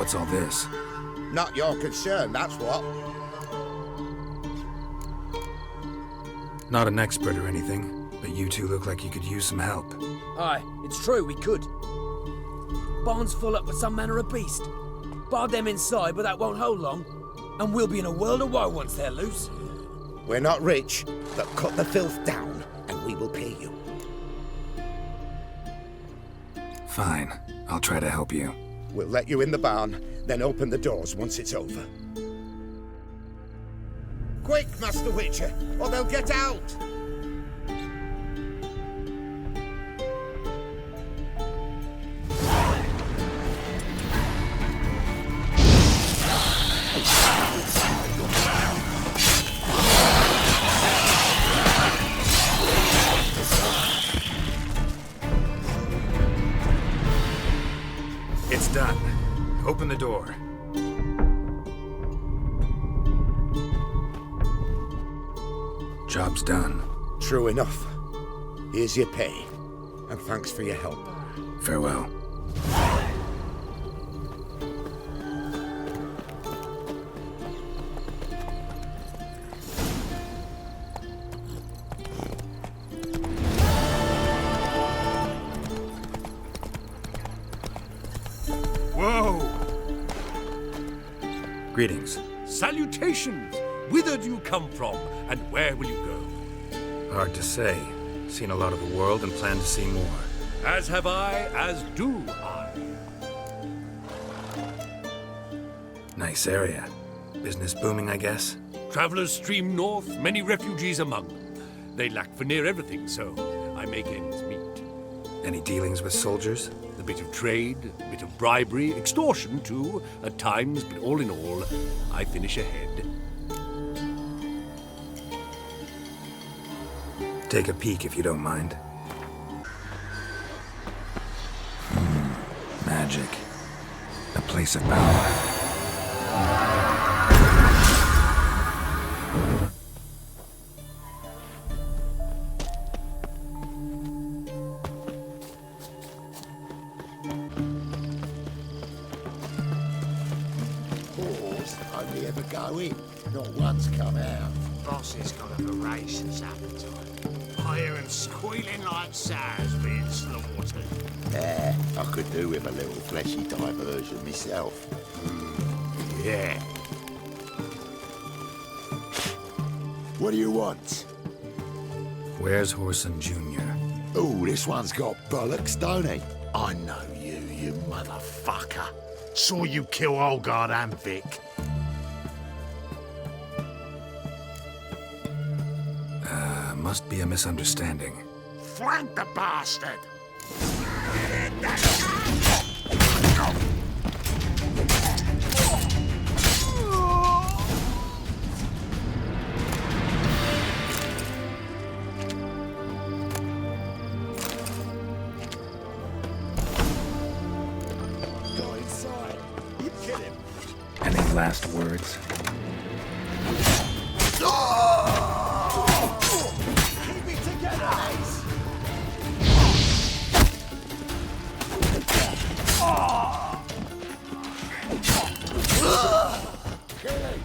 What's all this? Not your concern, that's what. Not an expert or anything, but you two look like you could use some help. Aye, it's true, we could. Barn's full up with some manner of beast. Bar them inside, but that won't hold long. And we'll be in a world of woe once they're loose. We're not rich, but cut the filth down, and we will pay you. Fine. I'll try to help you. We'll let you in the barn, then open the doors once it's over. Quick, Master Witcher, or they'll get out! It's done. Open the door. Job's done. True enough. Here's your pay, and thanks for your help. Farewell. Whoa! Greetings. Salutations! Whither do you come from, and where will you go? Hard to say. Seen a lot of the world and plan to see more. As have I, as do I. Nice area. Business booming, I guess? Travelers stream north, many refugees among them. They lack for near everything, so I make ends meet. Any dealings with soldiers? A bit of trade, a bit of bribery, extortion too, at times, but all in all, I finish ahead. Take a peek if you don't mind. Magic. A place of power. Whores only ever go in, not once come out. Boss has got a voracious appetite. I hear him squealing like sows being slaughtered. I could do with a little fleshy diversion myself. Yeah. What do you want? Where's Whoreson Jr.? Oh, this one's got bollocks, don't he? I know you, you motherfucker. Saw you kill Olgard and Vic. Must be a misunderstanding. Flank the bastard! Go inside. You kill him. Any last words? Keep it together, Ace. Kill him.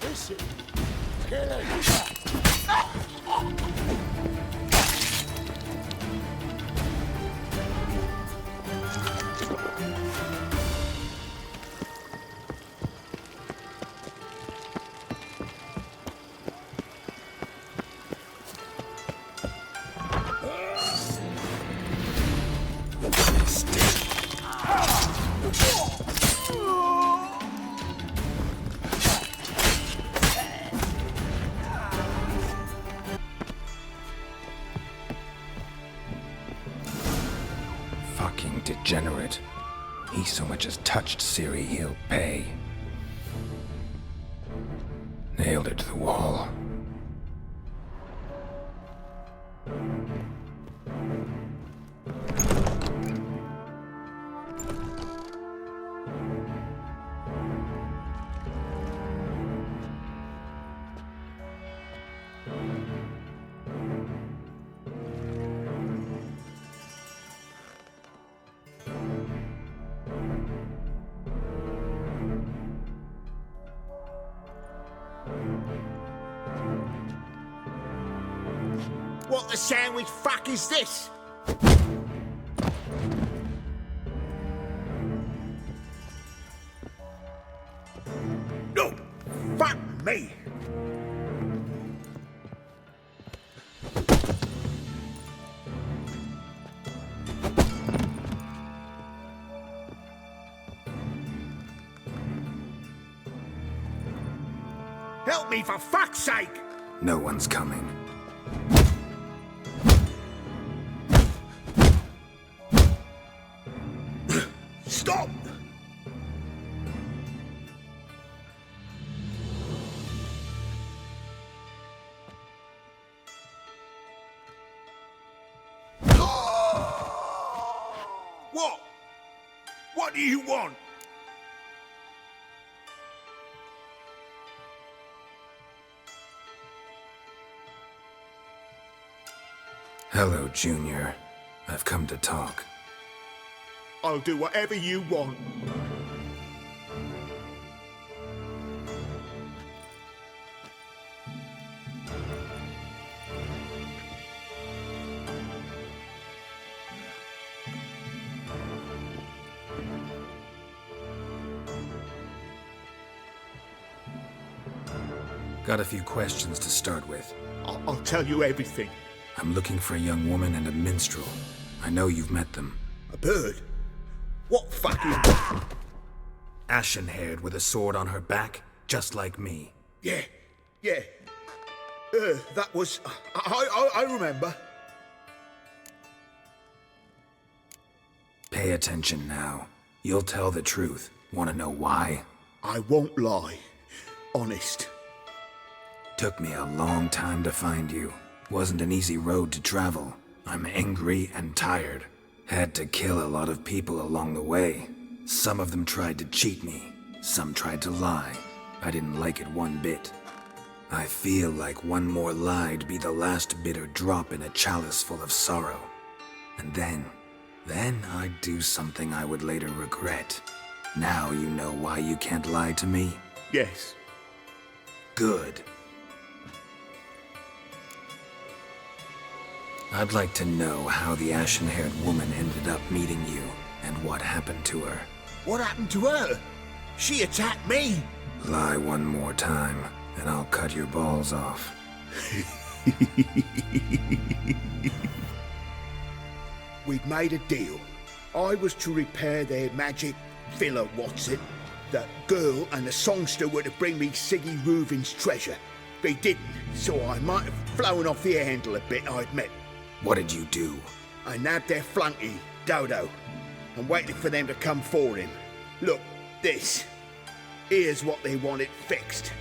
Listen. Kill him. Fucking degenerate. He so much as touched Ciri, he'll pay. Nailed it to the wall. What the sandwich fuck is this? No! Fuck me! Help me for fuck's sake! No one's coming. Stop! What? What do you want? Hello, Junior. I've come to talk. I'll do whatever you want. Got a few questions to start with. I'll tell you everything. I'm looking for a young woman and a minstrel. I know you've met them. A bird? What fucking... Ashen-haired with a sword on her back, just like me. Yeah. That was... I remember. Pay attention now. You'll tell the truth. Want to know why? I won't lie. Honest. Took me a long time to find you. Wasn't an easy road to travel. I'm angry and tired. Had to kill a lot of people along the way. Some of them tried to cheat me. Some tried to lie. I didn't like it one bit. I feel like one more lie'd be the last bitter drop in a chalice full of sorrow. And then I'd do something I would later regret. Now you know why you can't lie to me? Yes. Good. I'd like to know how the ashen-haired woman ended up meeting you, and what happened to her. What happened to her? She attacked me. Lie one more time, and I'll cut your balls off. We'd made a deal. I was to repair their magic villa, The girl and the songster were to bring me Siggy Reuven's treasure. They didn't, so I might have flown off the handle a bit, I admit. What did you do? I nabbed their flunky, Dodo, and waited for them to come for him. Look, this. Here's what they wanted fixed.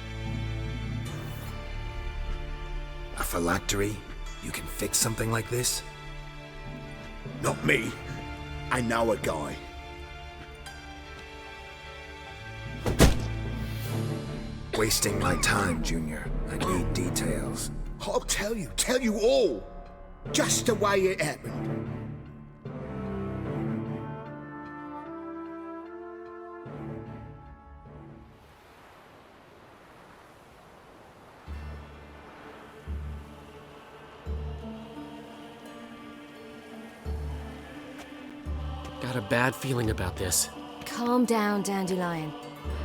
A phylactery? You can fix something like this? Not me. I know a guy. Wasting my time, Junior. I need details. I'll tell you all. Just the way it happened. Got a bad feeling about this. Calm down, Dandelion.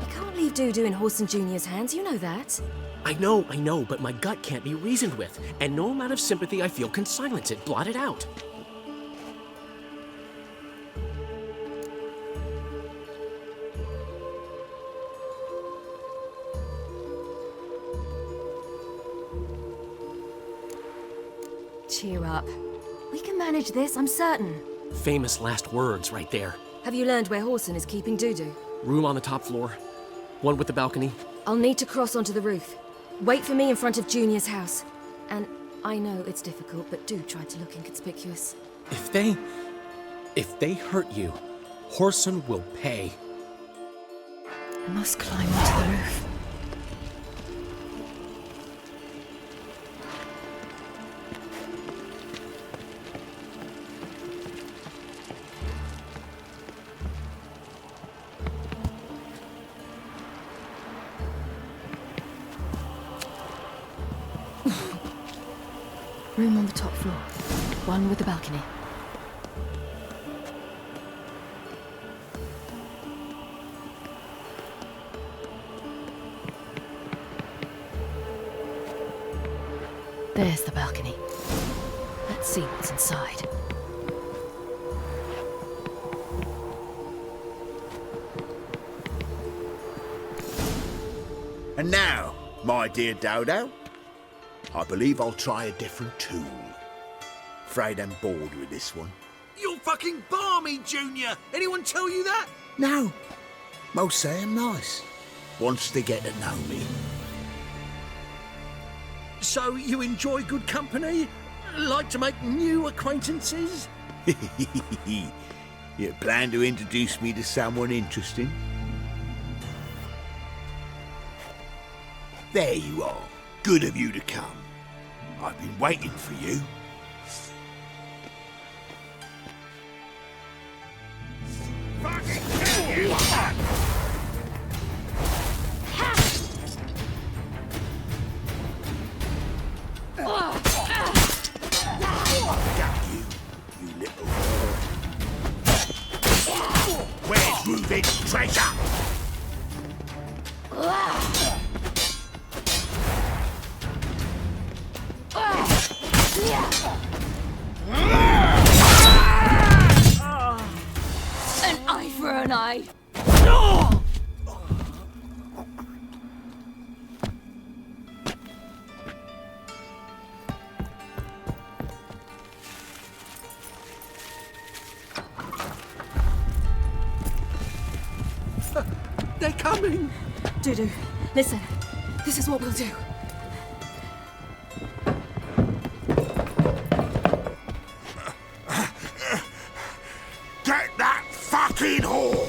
You can't leave Dudu in Horson Jr.'s hands, you know that. I know, but my gut can't be reasoned with, and no amount of sympathy I feel can silence it, blot it out. Cheer up. We can manage this, I'm certain. Famous last words right there. Have you learned where Horson is keeping Dudu? Room on the top floor. One with the balcony. I'll need to cross onto the roof. Wait for me in front of Junior's house. And I know it's difficult, but do try to look inconspicuous. If they hurt you, Horson will pay. I must climb onto the roof. Room on the top floor. One with the balcony. There's the balcony. Let's see what's inside. And now, my dear Dodo, I believe I'll try a different tool. Afraid I'm bored with this one. You're fucking balmy, Junior. Anyone tell you that? No, most say I'm nice. Once they get to know me. So you enjoy good company? Like to make new acquaintances? You plan to introduce me to someone interesting? There you are. Good of you to come. I've been waiting for you. Got you, you little bird. Where's Reuben's treasure? An eye for an eye. They're coming! Dudu, listen. This is what we'll do. Get that fucking whore!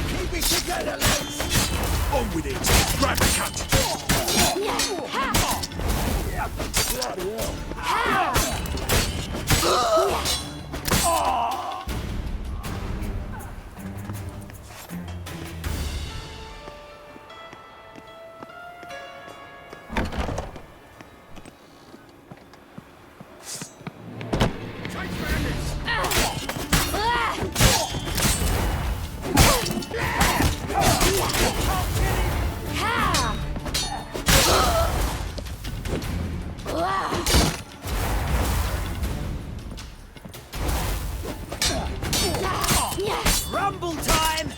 Keep it together, lads. On with it. Grab the cunt. Rumble time!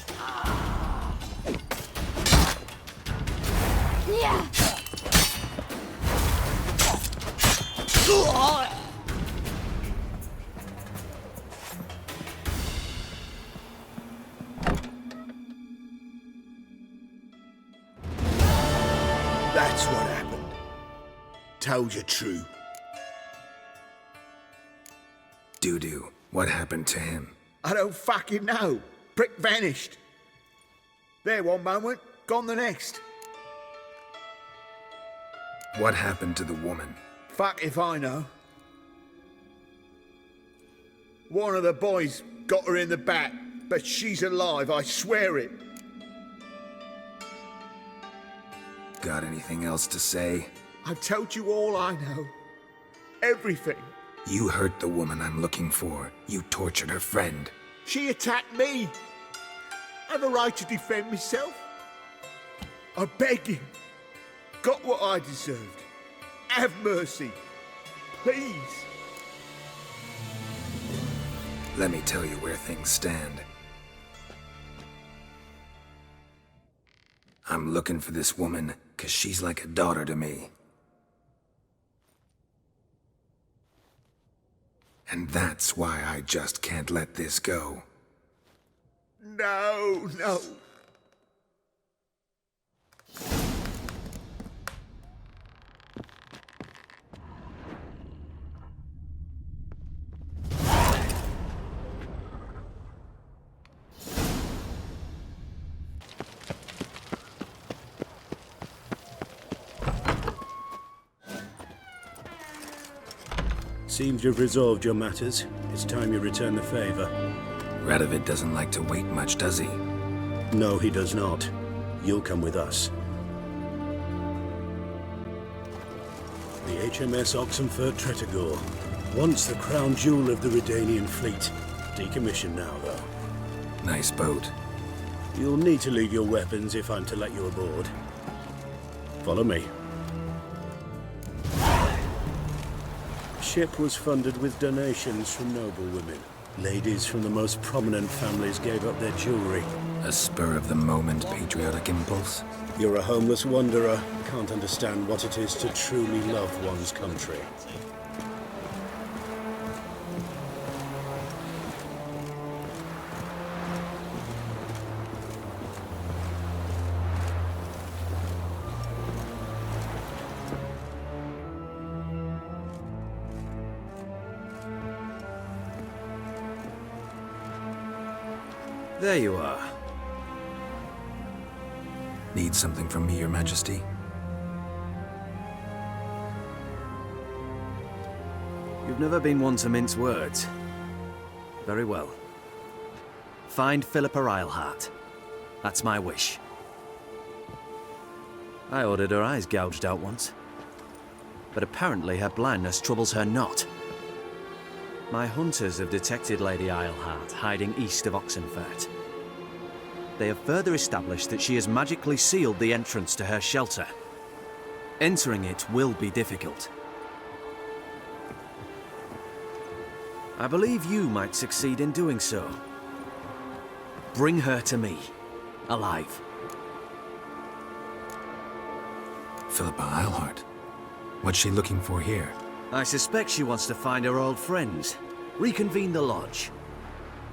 That's what happened. Told you true. Dudu, what happened to him? I don't fucking know. Prick vanished. There one moment, gone the next. What happened to the woman? Fuck if I know. One of the boys got her in the back, but she's alive, I swear it. Got anything else to say? I've told you all I know. Everything. You hurt the woman I'm looking for. You tortured her friend. She attacked me. I have a right to defend myself. I beg you. Got what I deserved. Have mercy. Please. Let me tell you where things stand. I'm looking for this woman, 'cause she's like a daughter to me. And that's why I just can't let this go. No, no. seems to have resolved your matters. It's time you return the favor. Radovid doesn't like to wait much, does he? No, he does not. You'll come with us. The HMS Oxenfurt Tretogor. Once the crown jewel of the Redanian fleet. Decommissioned now, though. Nice boat. You'll need to leave your weapons if I'm to let you aboard. Follow me. The ship was funded with donations from noble women. Ladies from the most prominent families gave up their jewelry. A spur-of-the-moment patriotic impulse? You're a homeless wanderer. Can't understand what it is to truly love one's country. There you are. Need something from me, Your Majesty? You've never been one to mince words. Very well. Find Philippa Eilhart. That's my wish. I ordered her eyes gouged out once. But apparently her blindness troubles her not. My hunters have detected Lady Eilhart hiding east of Oxenfurt. They have further established that she has magically sealed the entrance to her shelter. Entering it will be difficult. I believe you might succeed in doing so. Bring her to me, alive. Philippa Eilhart? What's she looking for here? I suspect she wants to find her old friends, reconvene the lodge.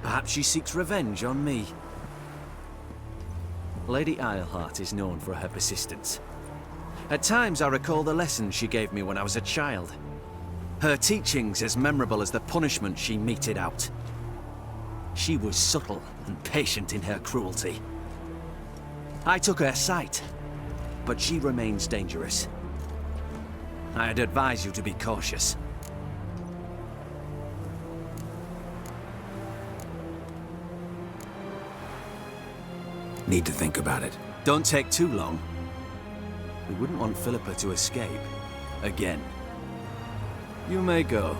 Perhaps she seeks revenge on me. Lady Eilhart is known for her persistence. At times I recall the lessons she gave me when I was a child. Her teachings as memorable as the punishment she meted out. She was subtle and patient in her cruelty. I took her sight, but she remains dangerous. I'd advise you to be cautious. Need to think about it. Don't take too long. We wouldn't want Philippa to escape. Again. You may go.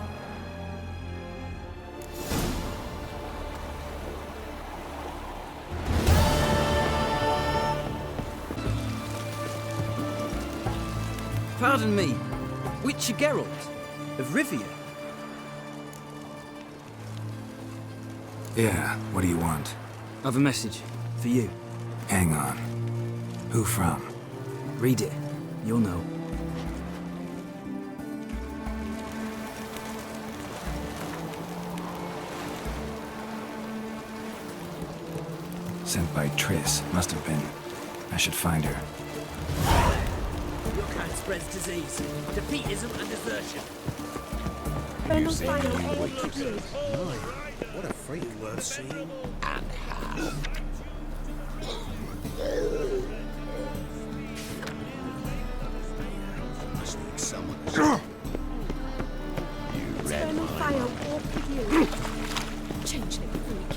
Pardon me. Witcher Geralt of Rivia. Yeah, what do you want? I've a message for you. Hang on. Who from? Read it. You'll know. Sent by Triss. Must have been. I should find her. Your kind spreads disease, defeatism and desertion. You see any waitresses? What a freight worth seeing. And how? Must need someone. You read my Fire walk with you. Changeling freak.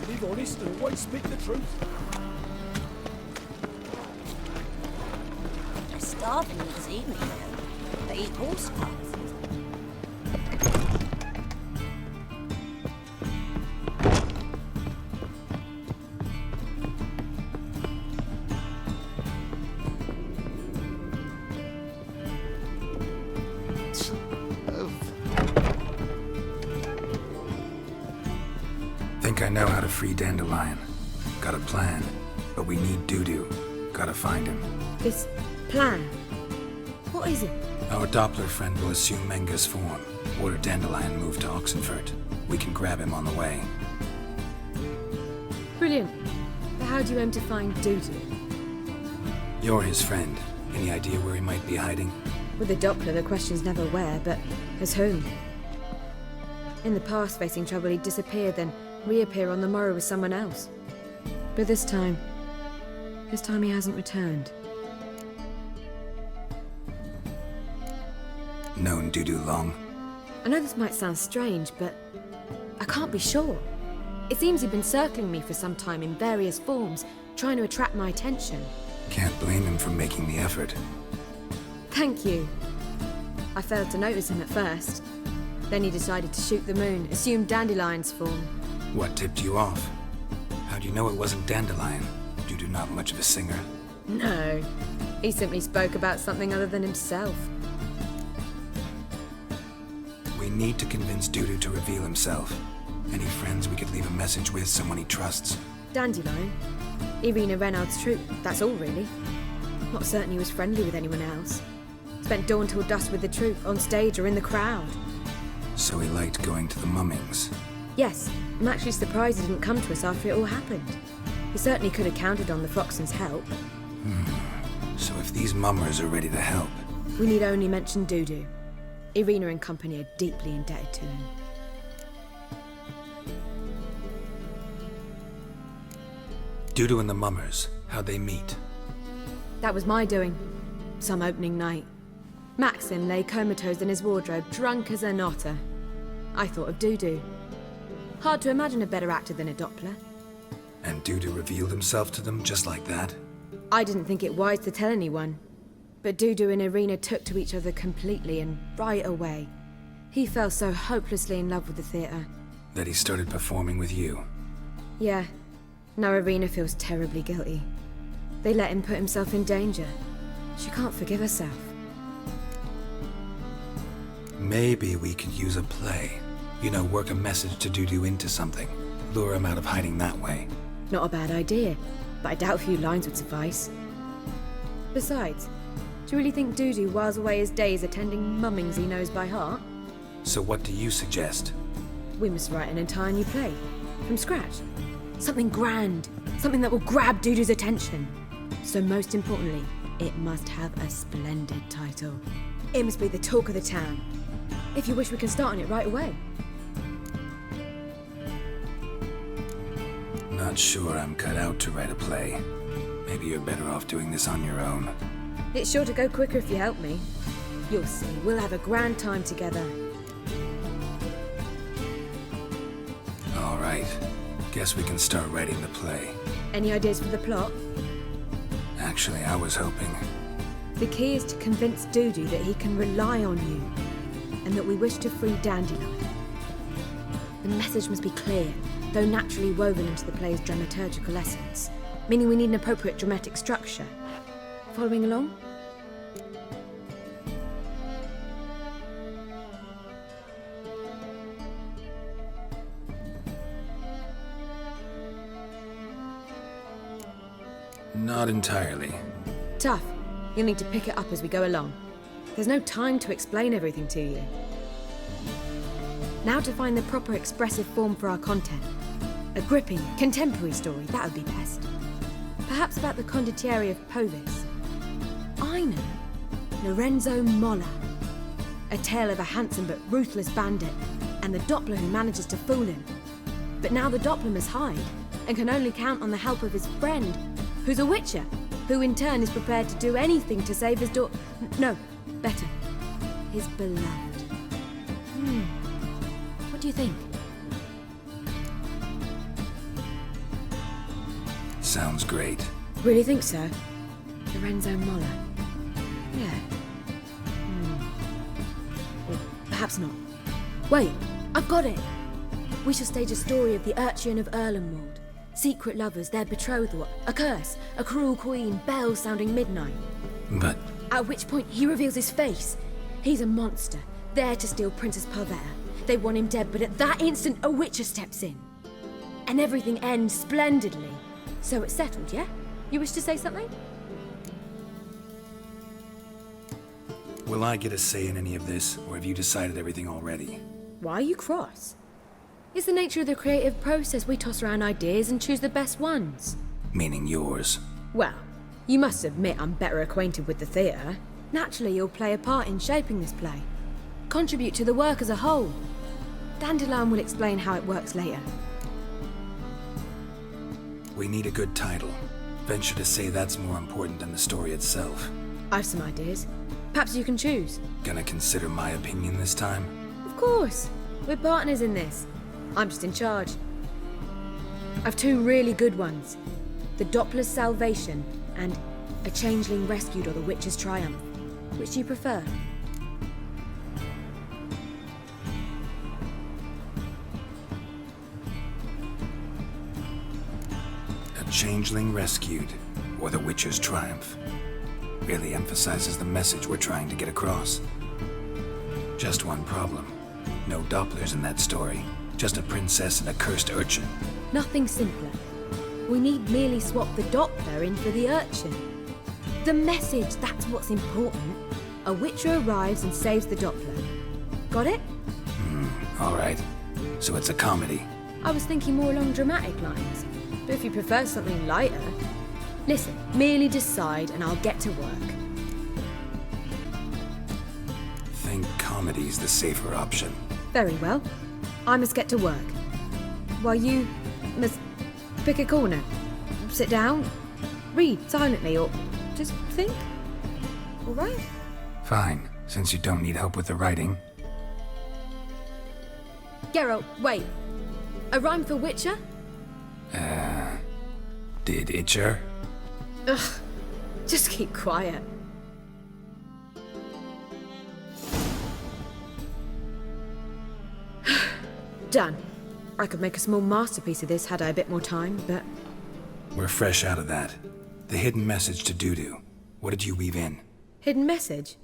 Live honest and always speak the truth. They're starving this evening, though. They eat horse carcasses. Think I know how to free Dandelion. Got a plan, but we need Dudu. Gotta find him. This plan? What is it? Our Doppler friend will assume Menga's form. Order Dandelion move to Oxenfurt. We can grab him on the way. Brilliant. But how do you aim to find Dudu? You're his friend. Any idea where he might be hiding? With the Doppler, the question's never where, but as whom. In the past, facing trouble, he'd disappear, then reappear on the morrow with someone else. But this time he hasn't returned. known Dudu long? I know this might sound strange, but I can't be sure. It seems he'd been circling me for some time in various forms, trying to attract my attention. Can't blame him for making the effort. Thank you. I failed to notice him at first. Then he decided to shoot the moon, assume Dandelion's form. What tipped you off? How do you know it wasn't Dandelion? Dudu not much of a singer. No. He simply spoke about something other than himself. We need to convince Dudu to reveal himself. Any friends we could leave a message with, someone he trusts? Dandelion? Irina Reynard's troupe, that's all really. Not certain he was friendly with anyone else. Spent dawn till dusk with the troupe, on stage or in the crowd. So he liked going to the mummings. Yes, I'm actually surprised he didn't come to us after it all happened. He certainly could have counted on the Foxen's help. So if these mummers are ready to help... We need only mention Dudu. Irina and company are deeply indebted to him. Dudu and the mummers, how'd they meet? That was my doing. Some opening night. Maxim lay comatose in his wardrobe, drunk as an otter. I thought of Dudu. Hard to imagine a better actor than a Doppler. And Dudu revealed himself to them just like that? I didn't think it wise to tell anyone. But Dudu and Irina took to each other completely and right away. He fell so hopelessly in love with the theatre. That he started performing with you? Yeah. Now Irina feels terribly guilty. They let him put himself in danger. She can't forgive herself. Maybe we could use a play. You know, work a message to Dudu into something. Lure him out of hiding that way. Not a bad idea, but I doubt a few lines would suffice. Besides, do you really think Dudu whiles away his days attending mummings he knows by heart? So what do you suggest? We must write an entire new play. From scratch. Something grand. Something that will grab Dudu's attention. So most importantly, it must have a splendid title. It must be the talk of the town. If you wish, we can start on it right away. Not sure I'm cut out to write a play. Maybe you're better off doing this on your own. It's sure to go quicker if you help me. You'll see, we'll have a grand time together. All right. Guess we can start writing the play. Any ideas for the plot? Actually, I was hoping... The key is to convince Dudu that he can rely on you, and that we wish to free Dandelion. The message must be clear, though naturally woven into the play's dramaturgical essence, meaning we need an appropriate dramatic structure. Following along? Not entirely. Tough. You'll need to pick it up as we go along. There's no time to explain everything to you. Now to find the proper expressive form for our content. A gripping, contemporary story, that would be best. Perhaps about the condottieri of Povis. I know. Lorenzo Molla. A tale of a handsome but ruthless bandit, and the Doppler who manages to fool him. But now the Doppler must hide, and can only count on the help of his friend, who's a witcher, who in turn is prepared to do anything to save his daughter. No, better. His beloved. What do you think? Sounds great. Really think so? Lorenzo Molla. Yeah. Or perhaps not. Wait, I've got it! We shall stage a story of the Urcheon of Erlenwald. Secret lovers, their betrothal, a curse, a cruel queen, bells sounding midnight. But... At which point he reveals his face. He's a monster, there to steal Princess Parvera. They want him dead, but at that instant a witcher steps in. And everything ends splendidly. So it's settled, yeah? You wish to say something? Will I get a say in any of this, or have you decided everything already? Why are you cross? It's the nature of the creative process. We toss around ideas and choose the best ones. Meaning yours. Well, you must admit I'm better acquainted with the theatre. Naturally, you'll play a part in shaping this play. Contribute to the work as a whole. Dandelion will explain how it works later. We need a good title. Venture to say that's more important than the story itself. I've some ideas. Perhaps you can choose. Gonna consider my opinion this time? Of course. We're partners in this. I'm just in charge. I've two really good ones. The Doppler's Salvation and A Changeling Rescued or The Witcher's Triumph. Which do you prefer? A Changeling Rescued, or The Witcher's Triumph. Really emphasizes the message we're trying to get across. Just one problem. No Dopplers in that story. Just a princess and a cursed urchin. Nothing simpler. We need merely swap the Doppler in for the urchin. The message, that's what's important. A Witcher arrives and saves the Doppler. Got it? Alright. So it's a comedy. I was thinking more along dramatic lines. But if you prefer something lighter... Listen, merely decide and I'll get to work. Think comedy's the safer option. Very well. I must get to work. While you must pick a corner. Sit down, read silently, or just think. All right? Fine, since you don't need help with the writing. Geralt, wait. A rhyme for Witcher? Did Itcher? Ugh. Just keep quiet. Done. I could make a small masterpiece of this had I a bit more time, but... We're fresh out of that. The hidden message to Dudu. What did you weave in? Hidden message?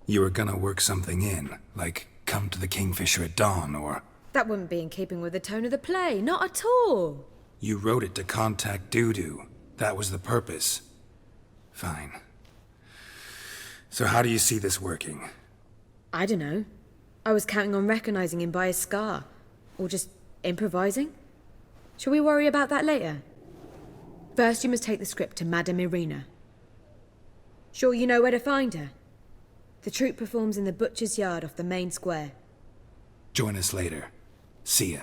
You were gonna work something in, like come to the Kingfisher at dawn, or... That wouldn't be in keeping with the tone of the play, not at all. You wrote it to contact Dudu. That was the purpose. Fine. So how do you see this working? I don't know. I was counting on recognizing him by his scar. Or just improvising. Shall we worry about that later? First, you must take the script to Madame Irina. Sure you know where to find her? The troupe performs in the Butcher's Yard off the main square. Join us later. See ya.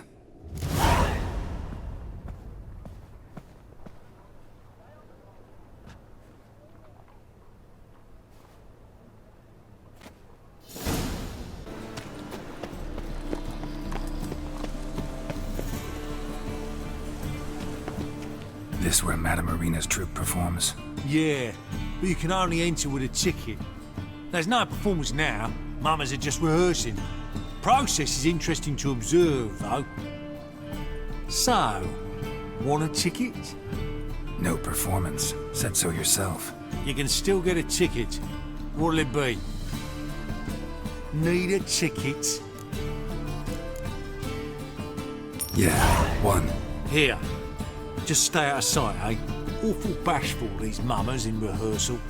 This where Madame Irina's troupe performs? Yeah, but you can only enter with a ticket. There's no performance now. Mamas are just rehearsing. Process is interesting to observe, though. So, want a ticket? No performance. Said so yourself. You can still get a ticket. What'll it be? Need a ticket? Yeah, one. Here. Just stay out of sight, eh? Awful bashful, these mamas in rehearsal.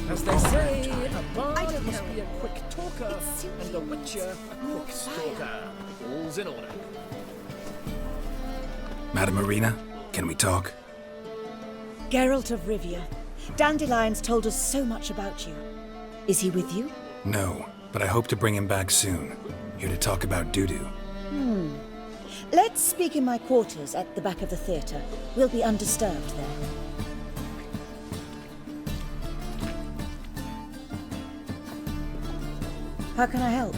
As they say, a bard must be a quick talker, and a witcher a quick stalker. All's in order. Madame Irina, can we talk? Geralt of Rivia. Dandelion's told us so much about you. Is he with you? No, but I hope to bring him back soon. Here to talk about Dudu. Let's speak in my quarters at the back of the theatre. We'll be undisturbed there. How can I help?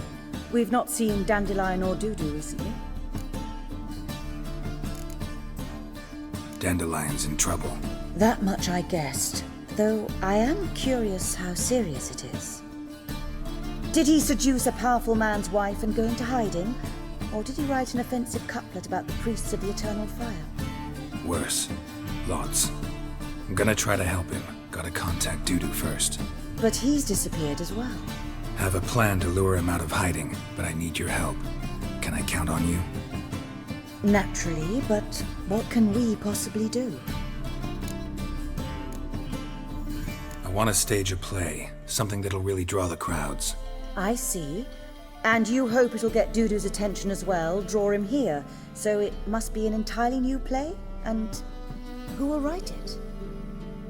We've not seen Dandelion or Dudu recently. Dandelion's in trouble. That much I guessed, though I am curious how serious it is. Did he seduce a powerful man's wife and go into hiding? Or did he write an offensive couplet about the priests of the eternal fire? Worse. Lots. I'm gonna try to help him. Gotta contact Dudu first. But he's disappeared as well. Have a plan to lure him out of hiding, but I need your help. Can I count on you? Naturally, but what can we possibly do? I want to stage a play. Something that'll really draw the crowds. I see. And you hope it'll get Dudu's attention as well, draw him here. So it must be an entirely new play? And who will write it?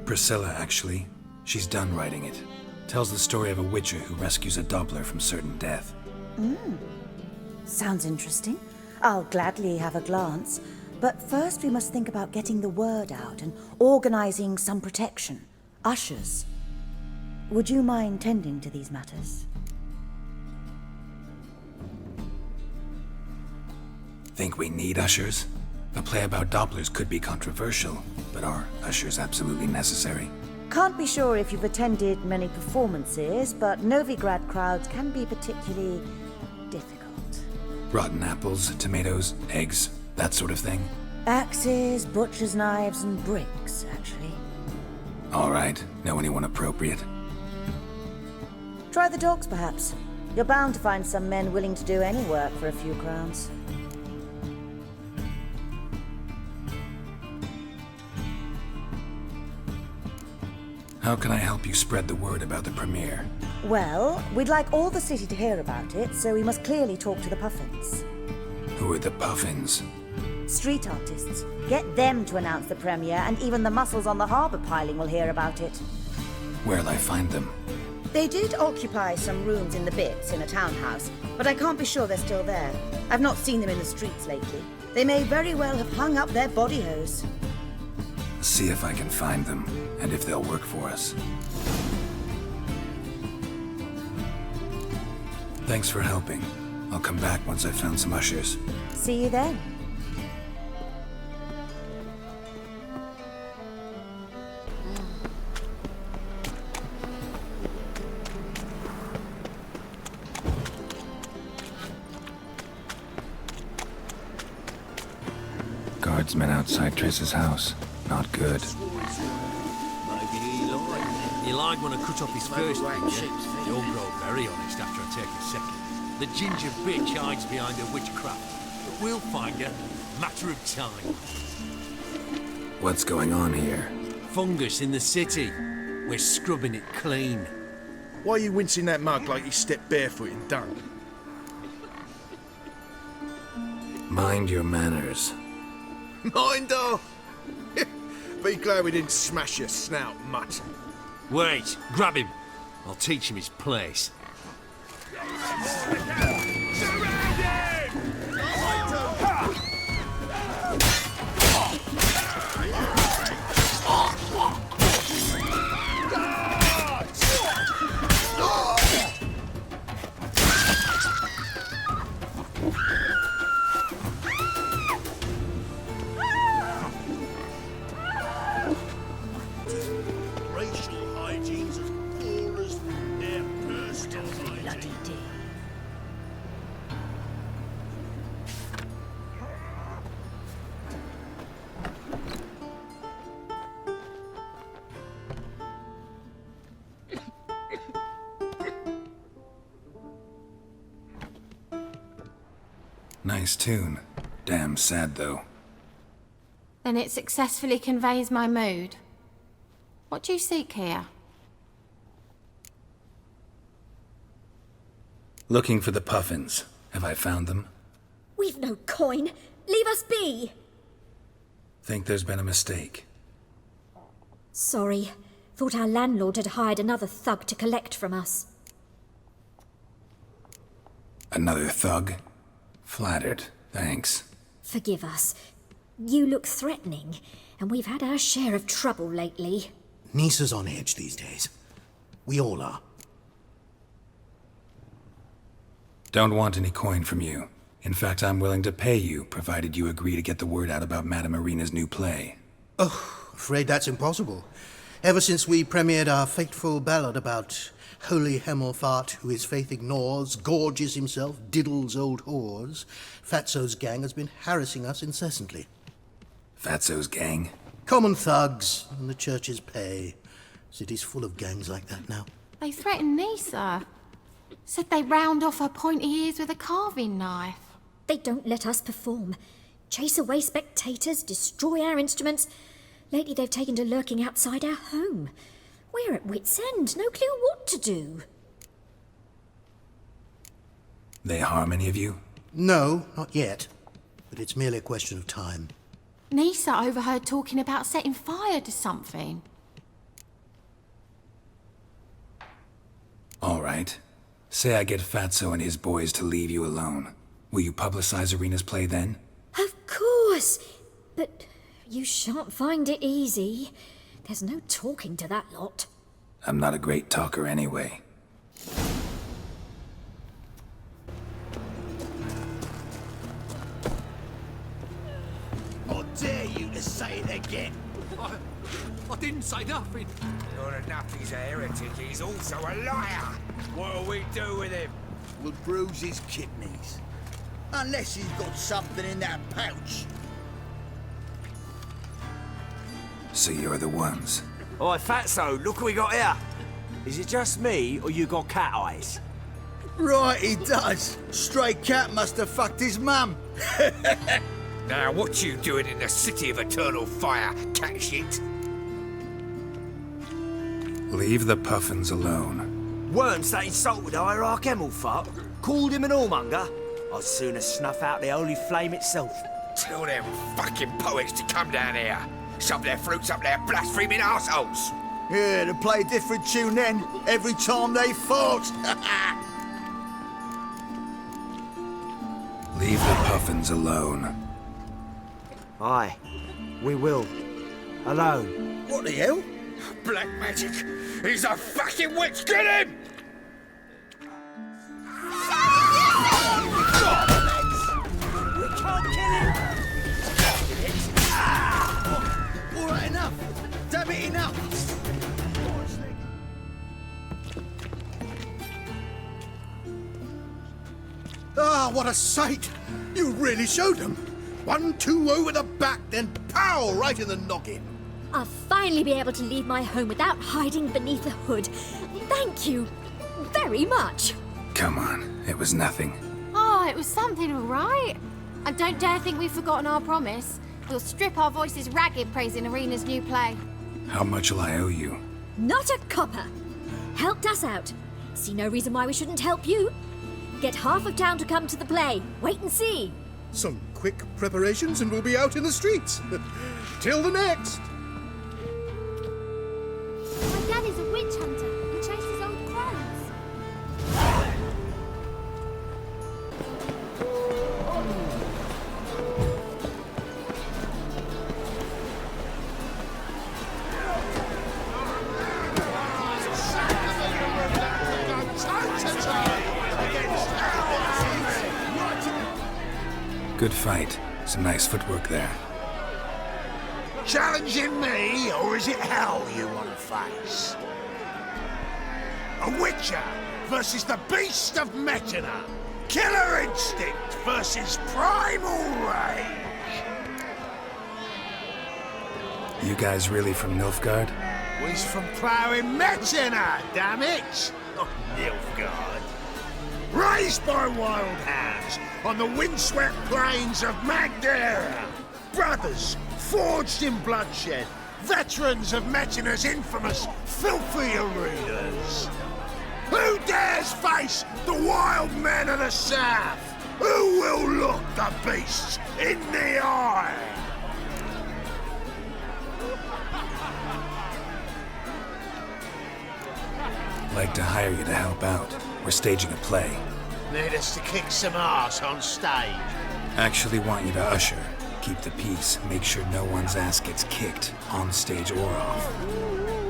Priscilla, actually. She's done writing it. Tells the story of a witcher who rescues a Doppler from certain death. Sounds interesting. I'll gladly have a glance. But first we must think about getting the word out and organizing some protection. Ushers. Would you mind tending to these matters? Think we need ushers? A play about Dopplers could be controversial, but are ushers absolutely necessary? Can't be sure if you've attended many performances, but Novigrad crowds can be particularly difficult. Rotten apples, tomatoes, eggs, that sort of thing? Axes, butcher's knives, and bricks, actually. All right. Know anyone appropriate? Try the dogs, perhaps. You're bound to find some men willing to do any work for a few crowns. How can I help you spread the word about the premiere? Well, we'd like all the city to hear about it, so we must clearly talk to the Puffins. Who are the Puffins? Street artists. Get them to announce the premiere, and even the muscles on the harbour piling will hear about it. Where'll I find them? They did occupy some rooms in the Bits in a townhouse, but I can't be sure they're still there. I've not seen them in the streets lately. They may very well have hung up their body hose. See if I can find them, and if they'll work for us. Thanks for helping. I'll come back once I've found some ushers. See you then. Guardsmen outside Triss's house. Not good. Maybe he lied when I cut off his first finger. He'll grow very honest after I take a second. The ginger bitch hides behind her witchcraft. But we'll find her. Matter of time. What's going on here? Fungus in the city. We're scrubbing it clean. Why are you wincing that mug like you stepped barefoot in dung? Mind your manners. Mind off! Be glad we didn't smash your snout, mutt. Wait, grab him. I'll teach him his place. Racial hygiene's as poor as their personal hygiene. Nice tune. Damn sad, though. Then it successfully conveys my mood. What do you seek here? Looking for the Puffins. Have I found them? We've no coin. Leave us be. Think there's been a mistake. Sorry. Thought our landlord had hired another thug to collect from us. Another thug? Flattered. Thanks. Forgive us. You look threatening, and we've had our share of trouble lately. Nisa's on edge these days. We all are. Don't want any coin from you. In fact, I'm willing to pay you, provided you agree to get the word out about Madame Irina's new play. Oh, afraid that's impossible. Ever since we premiered our fateful ballad about holy Hemelfart, who his faith ignores, gorges himself, diddles old whores, Fatso's gang has been harassing us incessantly. Fatso's gang? Common thugs, and the church's pay. City's full of gangs like that now. They threatened Nisa. Said they'd round off her pointy ears with a carving knife. They don't let us perform. Chase away spectators, destroy our instruments. Lately they've taken to lurking outside our home. We're at wit's end, no clue what to do. They harm any of you? No, not yet. But it's merely a question of time. Nisa overheard talking about setting fire to something. All right. Say I get Fatso and his boys to leave you alone. Will you publicize Irina's play then? Of course! But you shan't find it easy. There's no talking to that lot. I'm not a great talker anyway. I dare you to say it again. I didn't say nothing. Not enough he's a heretic, he's also a liar. What'll we do with him? We'll bruise his kidneys. Unless he's got something in that pouch. So you're the ones. Oi, Fatso, look what we got here. Is it just me, or you got cat eyes? Right, he does. Stray cat must have fucked his mum. Now, what you doing in the city of eternal fire, cat shit? Leave the puffins alone. Worms that insulted Hierarch Emelfart, called him an whoremonger. I'd sooner snuff out the holy flame itself. Tell them fucking poets to come down here. Shove their fruits up their blaspheming arseholes. Yeah, to play a different tune then, every time they fought. Leave the puffins alone. Aye, we will. Alone. What the hell? Black magic! He's a fucking witch! Get him! We can't kill him! All right, enough! Damn it, enough! Ah, what a sight! You really showed them. 1-2 over the back, then pow, right in the noggin. I'll finally be able to leave my home without hiding beneath a hood. Thank you very much. Come on, it was nothing. Oh, it was something, all right. And don't dare think we've forgotten our promise. We'll strip our voices ragged praising Irina's new play. How much will I owe you? Not a copper. Helped us out. See no reason why we shouldn't help you. Get half of town to come to the play. Wait and see. Some quick preparations and we'll be out in the streets. Till the next. My dad is a witch hunter and chases old crows. Good fight. Some nice footwork there. Challenging me, or is it hell you want to face? A Witcher versus the Beast of Metina. Killer instinct versus primal rage. You guys really from Nilfgaard? We's from ploughing Metina, damn it! Not Nilfgaard. Raised by wild hounds on the windswept plains of Magdera. Brothers forged in bloodshed. Veterans of Metina's infamous filthy arenas. Who dares face the wild men of the south? Who will look the beasts in the eye? Like to hire you to help out. We're staging a play. Need us to kick some ass on stage. Actually want you to usher. Keep the peace. Make sure no one's ass gets kicked, on stage or off.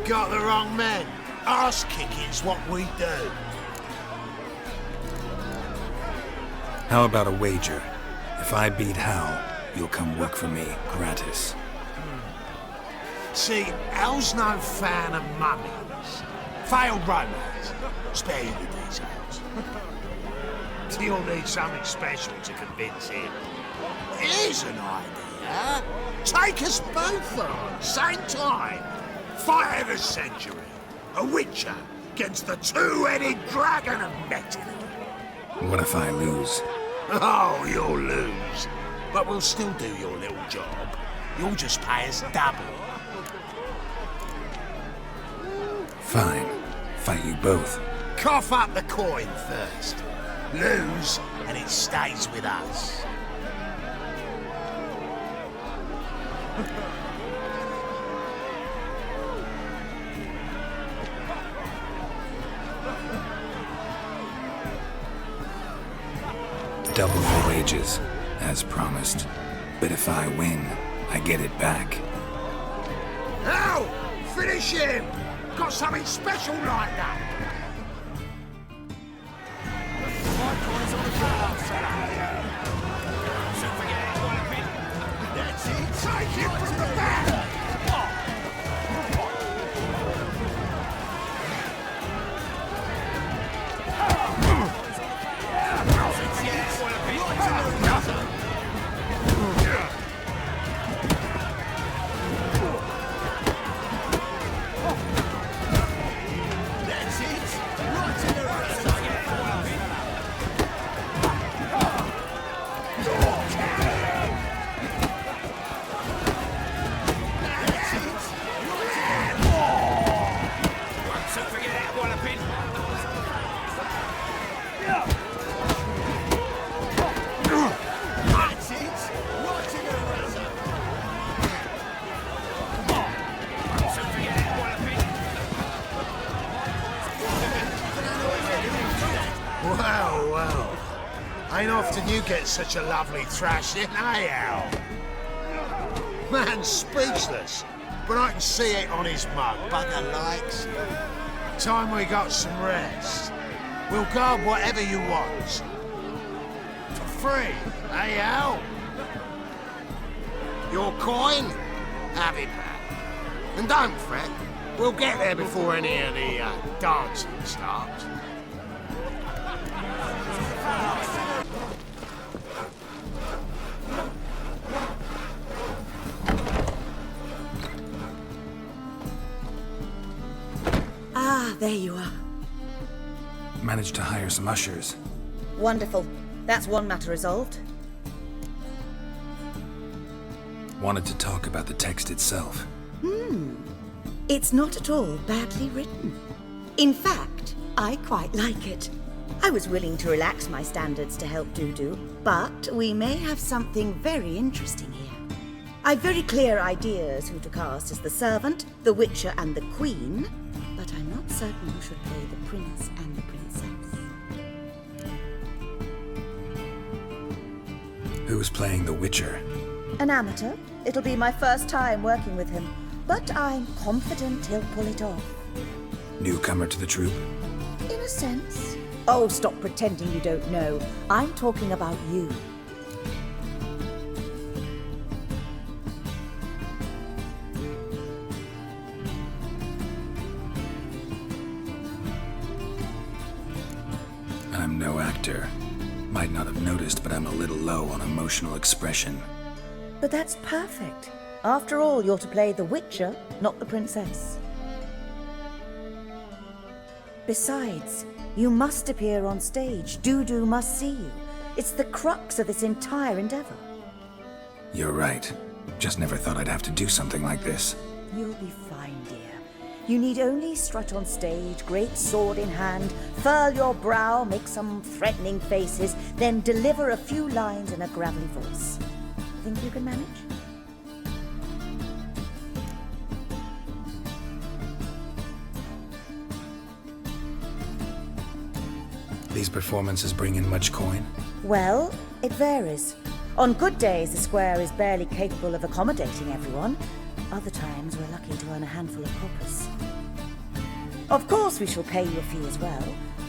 Got the wrong men. Ass kicking's what we do. How about a wager? If I beat Hal, you'll come work for me, gratis. See, Hal's no fan of mummies. Failed romance. Spare you the details. You'll need something special to convince him. Here's an idea. Take us both on, same time. Fight of the century. A Witcher against the two-headed dragon of Metina. What if I lose? Oh, you'll lose. But we'll still do your little job. You'll just pay us double. Fine. Fight you both. Cough up the coin first. Lose, and it stays with us. Double your wages, as promised. But if I win, I get it back. Now! Finish him! Got something special like that! That's it! Take him from the back! Ain't often you get such a lovely thrashing, eh, Al? Man's speechless, but I can see it on his mug. Bugger likes. Time we got some rest. We'll guard whatever you want. For free, eh, Al? Your coin? Have it back. And don't fret, we'll get there before any of the dancing starts. Ah, there you are. Managed to hire some ushers. Wonderful. That's one matter resolved. Wanted to talk about the text itself. It's not at all badly written. In fact, I quite like it. I was willing to relax my standards to help Dudu, but we may have something very interesting here. I've very clear ideas who to cast as the servant, the Witcher, and the Queen, but I'm not certain who should play the Prince and the Princess. Who's playing the Witcher? An amateur. It'll be my first time working with him, but I'm confident he'll pull it off. Newcomer to the troupe? In a sense. Oh, stop pretending you don't know. I'm talking about you. I'm no actor. Might not have noticed, but I'm a little low on emotional expression. But that's perfect. After all, you're to play the Witcher, not the Princess. Besides, you must appear on stage. Dudu must see you. It's the crux of this entire endeavor. You're right. Just never thought I'd have to do something like this. You'll be fine, dear. You need only strut on stage, great sword in hand, furl your brow, make some threatening faces, then deliver a few lines in a gravelly voice. Think you can manage? These performances bring in much coin? Well, it varies. On good days, the square is barely capable of accommodating everyone. Other times, we're lucky to earn a handful of coppers. Of course, we shall pay you a fee as well.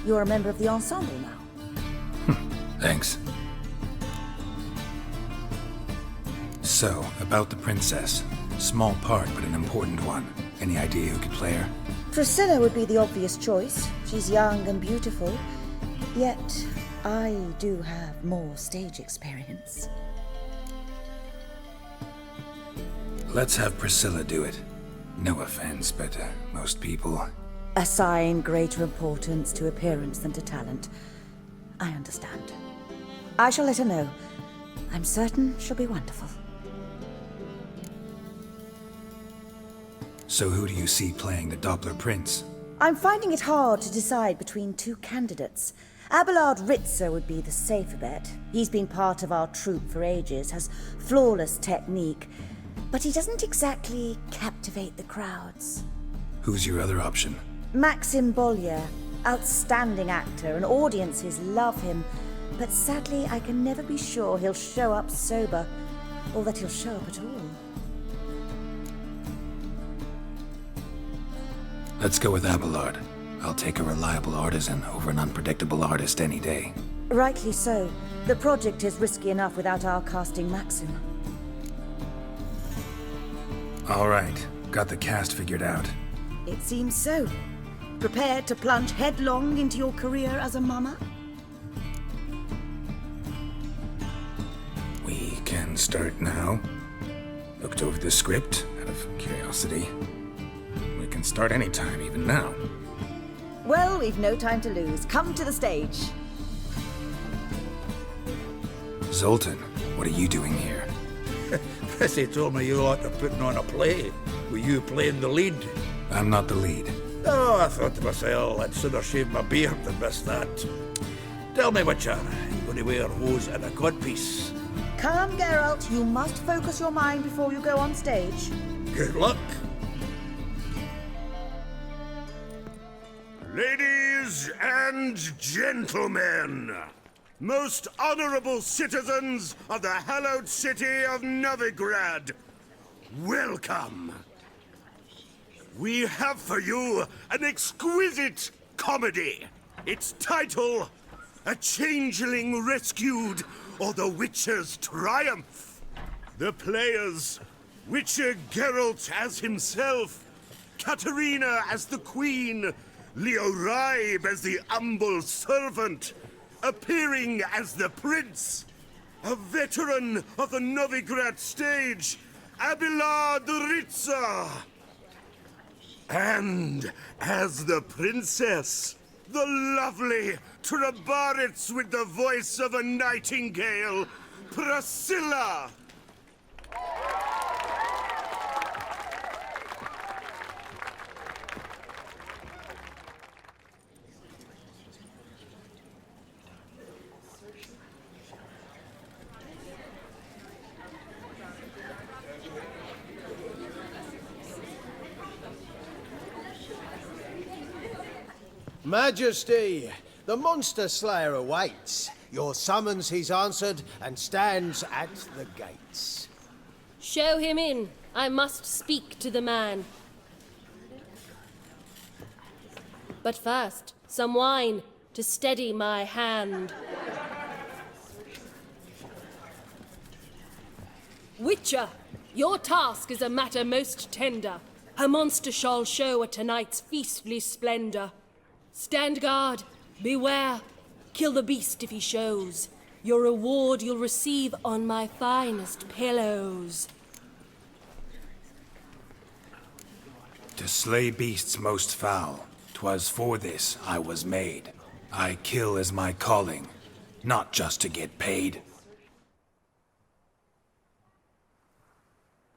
You're a member of the ensemble now. Thanks. So, about the princess. Small part, but an important one. Any idea who could play her? Priscilla would be the obvious choice. She's young and beautiful. Yet, I do have more stage experience. Let's have Priscilla do it. No offense, but most people... Assign greater importance to appearance than to talent. I understand. I shall let her know. I'm certain she'll be wonderful. So who do you see playing the Doppler Prince? I'm finding it hard to decide between two candidates. Abelard Ritzer would be the safer bet. He's been part of our troupe for ages, has flawless technique, but he doesn't exactly captivate the crowds. Who's your other option? Maxim Bollier, outstanding actor, and audiences love him, But sadly, I can never be sure he'll show up sober, or that he'll show up at all. Let's go with Abelard. I'll take a reliable artisan over an unpredictable artist any day. Rightly so. The project is risky enough without our casting Maxim. All right, got the cast figured out. It seems so. Prepared to plunge headlong into your career as a mama? We can start now. Looked over the script out of curiosity. We can start anytime, even now. Well, we've no time to lose. Come to the stage. Zoltan, what are you doing here? Prissy told me you ought to putting on a play. Were you playing the lead? I'm not the lead. Oh, I thought to myself, I'd sooner shave my beard than miss that. Tell me, Witcher, you going to wear hose and a codpiece? Calm, Geralt. You must focus your mind before you go on stage. Good luck. Ladies and gentlemen, most honorable citizens of the hallowed city of Novigrad, welcome. We have for you an exquisite comedy. Its title, A Changeling Rescued or the Witcher's Triumph. The players, Witcher Geralt as himself, Katarina as the Queen, Leo Raib as the humble servant, appearing as the Prince, a veteran of the Novigrad stage, Abelard Ritza. And as the Princess, the lovely Trabaritz with the voice of a nightingale, Priscilla. Majesty, the Monster Slayer awaits. Your summons he's answered and stands at the gates. Show him in. I must speak to the man. But first, some wine to steady my hand. Witcher, your task is a matter most tender. A monster shall show at tonight's feastly splendor. Stand guard, beware, kill the beast if he shows. Your reward you'll receive on my finest pillows. To slay beasts most foul, 'twas for this I was made. I kill as my calling, not just to get paid.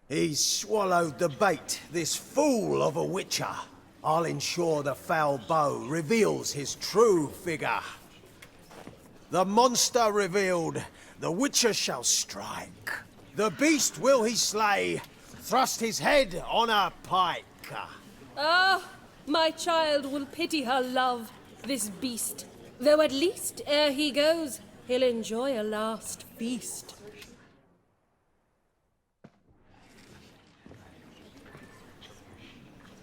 He's swallowed the bait, this fool of a Witcher. I'll ensure the foul bow reveals his true figure. The monster revealed, the Witcher shall strike. The beast will he slay, thrust his head on a pike. Ah, my child will pity her love, this beast. Though at least, ere he goes, he'll enjoy a last feast.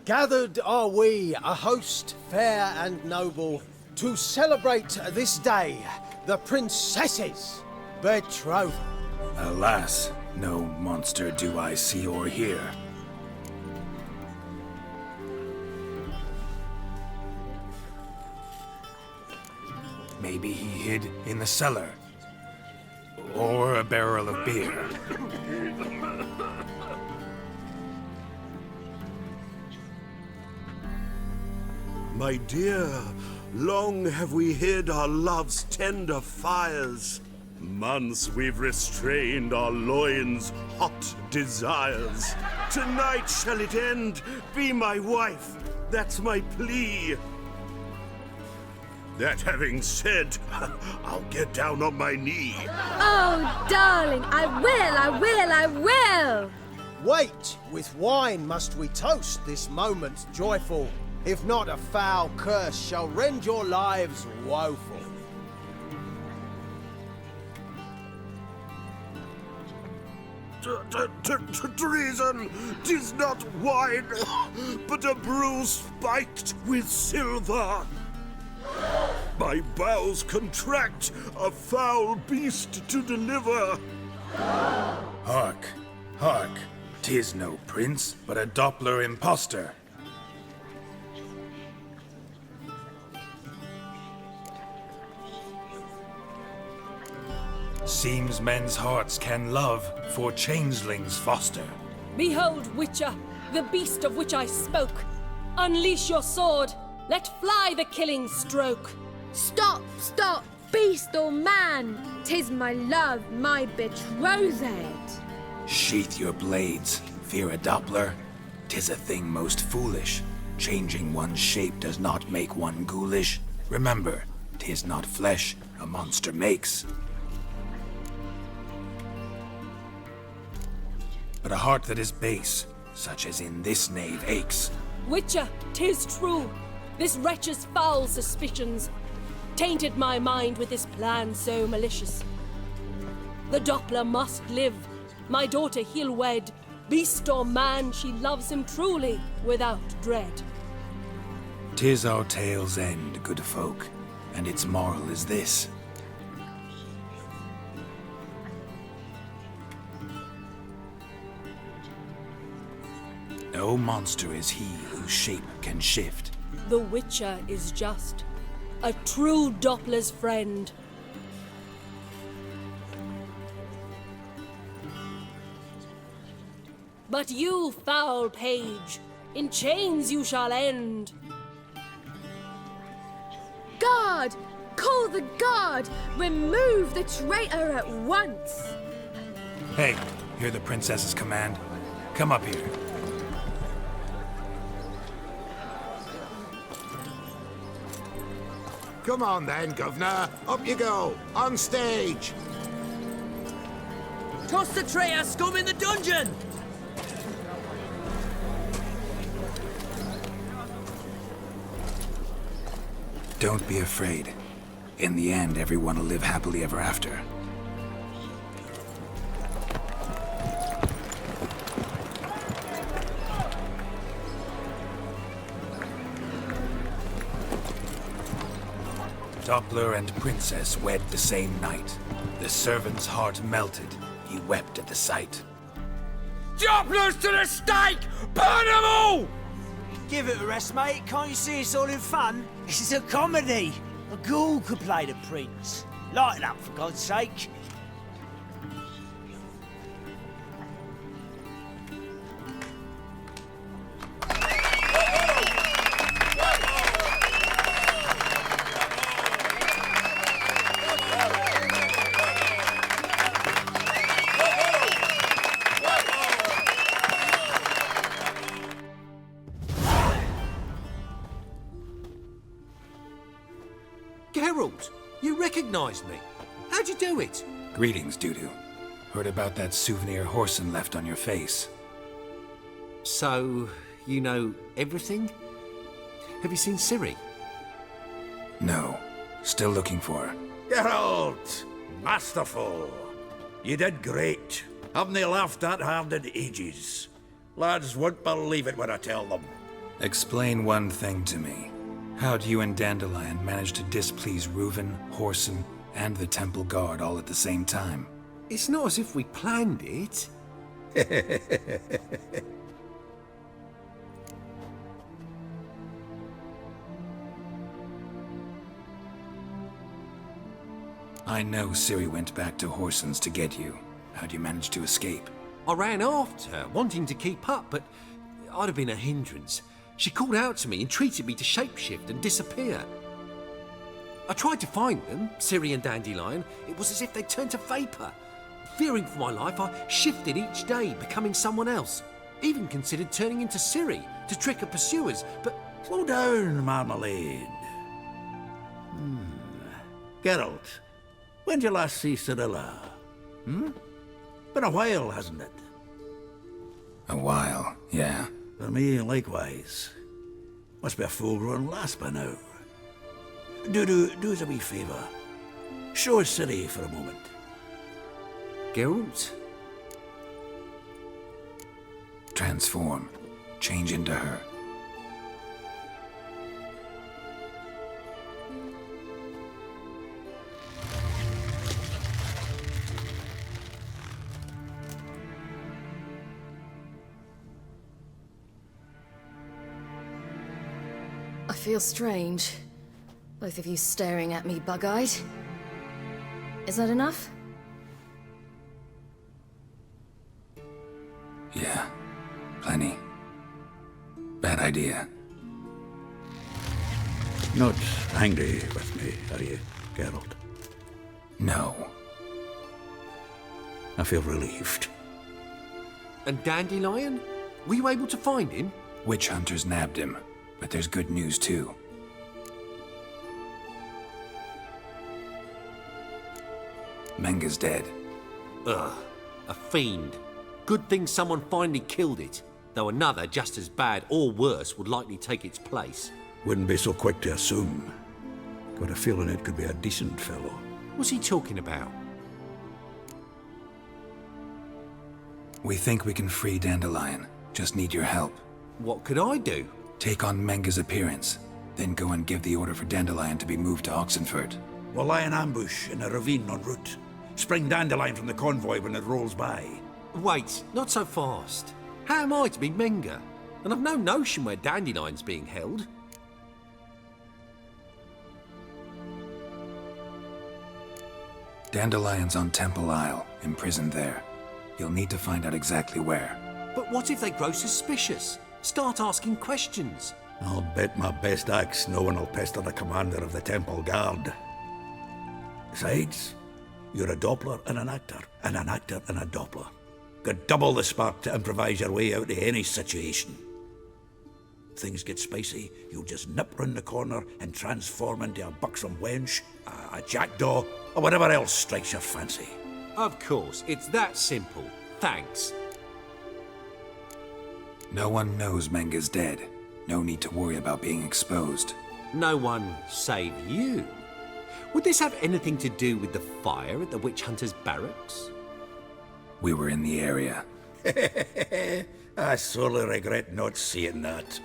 Gathered are we, a host fair and noble, to celebrate this day, the princess's betrothal. Alas, no monster do I see or hear. Maybe he hid in the cellar. Or a barrel of beer. My dear, long have we hid our love's tender fires. Months we've restrained our loins' hot desires. Tonight shall it end, be my wife, that's my plea. That having said, I'll get down on my knee. Oh, darling, I will! Wait, with wine must we toast this moment joyful. If not, a foul curse shall rend your lives woeful. Treason! 'Tis not wine, but a brew spiked with silver. My bowels contract, a foul beast to deliver. Hark, hark. 'Tis no prince, but a Doppler impostor. Seems men's hearts can love, for changelings foster. Behold, Witcher, the beast of which I spoke. Unleash your sword. Let fly the killing stroke. Stop, stop, beast or man! 'Tis my love, my betrothed. Sheath your blades, fear a Doppler. 'Tis a thing most foolish. Changing one's shape does not make one ghoulish. Remember, 'tis not flesh a monster makes, but a heart that is base, such as in this knave aches. Witcher, 'tis true. This wretch's foul suspicions tainted my mind with this plan so malicious. The Doppler must live. My daughter he'll wed. Beast or man, she loves him truly, without dread. 'Tis our tale's end, good folk, and its moral is this. No monster is he whose shape can shift. The Witcher is just a true Doppler's friend. But you, foul page, in chains you shall end. Guard! Call the guard! Remove the traitor at once! Hey, hear the princess's command? Come up here. Come on then, Governor. Up you go. On stage. Toss the traitor scum in the dungeon! Don't be afraid. In the end, everyone will live happily ever after. Doppler and princess wed the same night. The servant's heart melted. He wept at the sight. Dopplers to the stake! Burn them all! Give it a rest, mate. Can't you see it's all in fun? This is a comedy. A ghoul could play the prince. Lighten up, for God's sake. Geralt, you recognized me. How'd you do it? Greetings, Dudu. Heard about that souvenir Horson left on your face. So, you know everything? Have you seen Ciri? No. Still looking for her. Geralt! Masterful! You did great. Haven't they laughed that hard in ages? Lads won't believe it when I tell them. Explain one thing to me. How'd you and Dandelion manage to displease Reuven, Horson, and the Temple Guard all at the same time? It's not as if we planned it. I know Ciri went back to Horson's to get you. How'd you manage to escape? I ran after her, wanting to keep up, but I'd have been a hindrance. She called out to me, entreated me to shapeshift and disappear. I tried to find them, Ciri and Dandelion. It was as if they'd turned to vapor. Fearing for my life, I shifted each day, becoming someone else. Even considered turning into Ciri to trick her pursuers, but... Slow down, Marmalade. Geralt, when did you last see Cyrilla? Been a while, hasn't it? A while, yeah. For me, likewise. Must be a full-grown lass by now. Do us a wee favour. Show us Ciri for a moment. Geralt? Transform. Change into her. I feel strange. Both of you staring at me bug-eyed. Is that enough? Yeah. Plenty. Bad idea. Not angry with me, are you, Geralt? No. I feel relieved. And Dandelion? Were you able to find him? Witch hunters nabbed him, but there's good news too. Menga's dead. Ugh, a fiend. Good thing someone finally killed it, though another just as bad or worse would likely take its place. Wouldn't be so quick to assume. Got a feeling it could be a decent fellow. What's he talking about? We think we can free Dandelion. Just need your help. What could I do? Take on Menga's appearance, then go and give the order for Dandelion to be moved to Oxenfurt. We'll lie in ambush in a ravine en route. Spring Dandelion from the convoy when it rolls by. Wait, not so fast. How am I to be Menga? And I've no notion where Dandelion's being held. Dandelion's on Temple Isle, imprisoned there. You'll need to find out exactly where. But what if they grow suspicious? Start asking questions. I'll bet my best axe no one will pester the commander of the Temple Guard. Besides, you're a Doppler and an actor and a Doppler. Got double the spark to improvise your way out of any situation. If things get spicy, you'll just nip round the corner and transform into a buxom wench, a jackdaw, or whatever else strikes your fancy. Of course, it's that simple. Thanks. No one knows Menga's dead. No need to worry about being exposed. No one save you. Would this have anything to do with the fire at the witch hunters' barracks? We were in the area. I sorely regret not seeing that.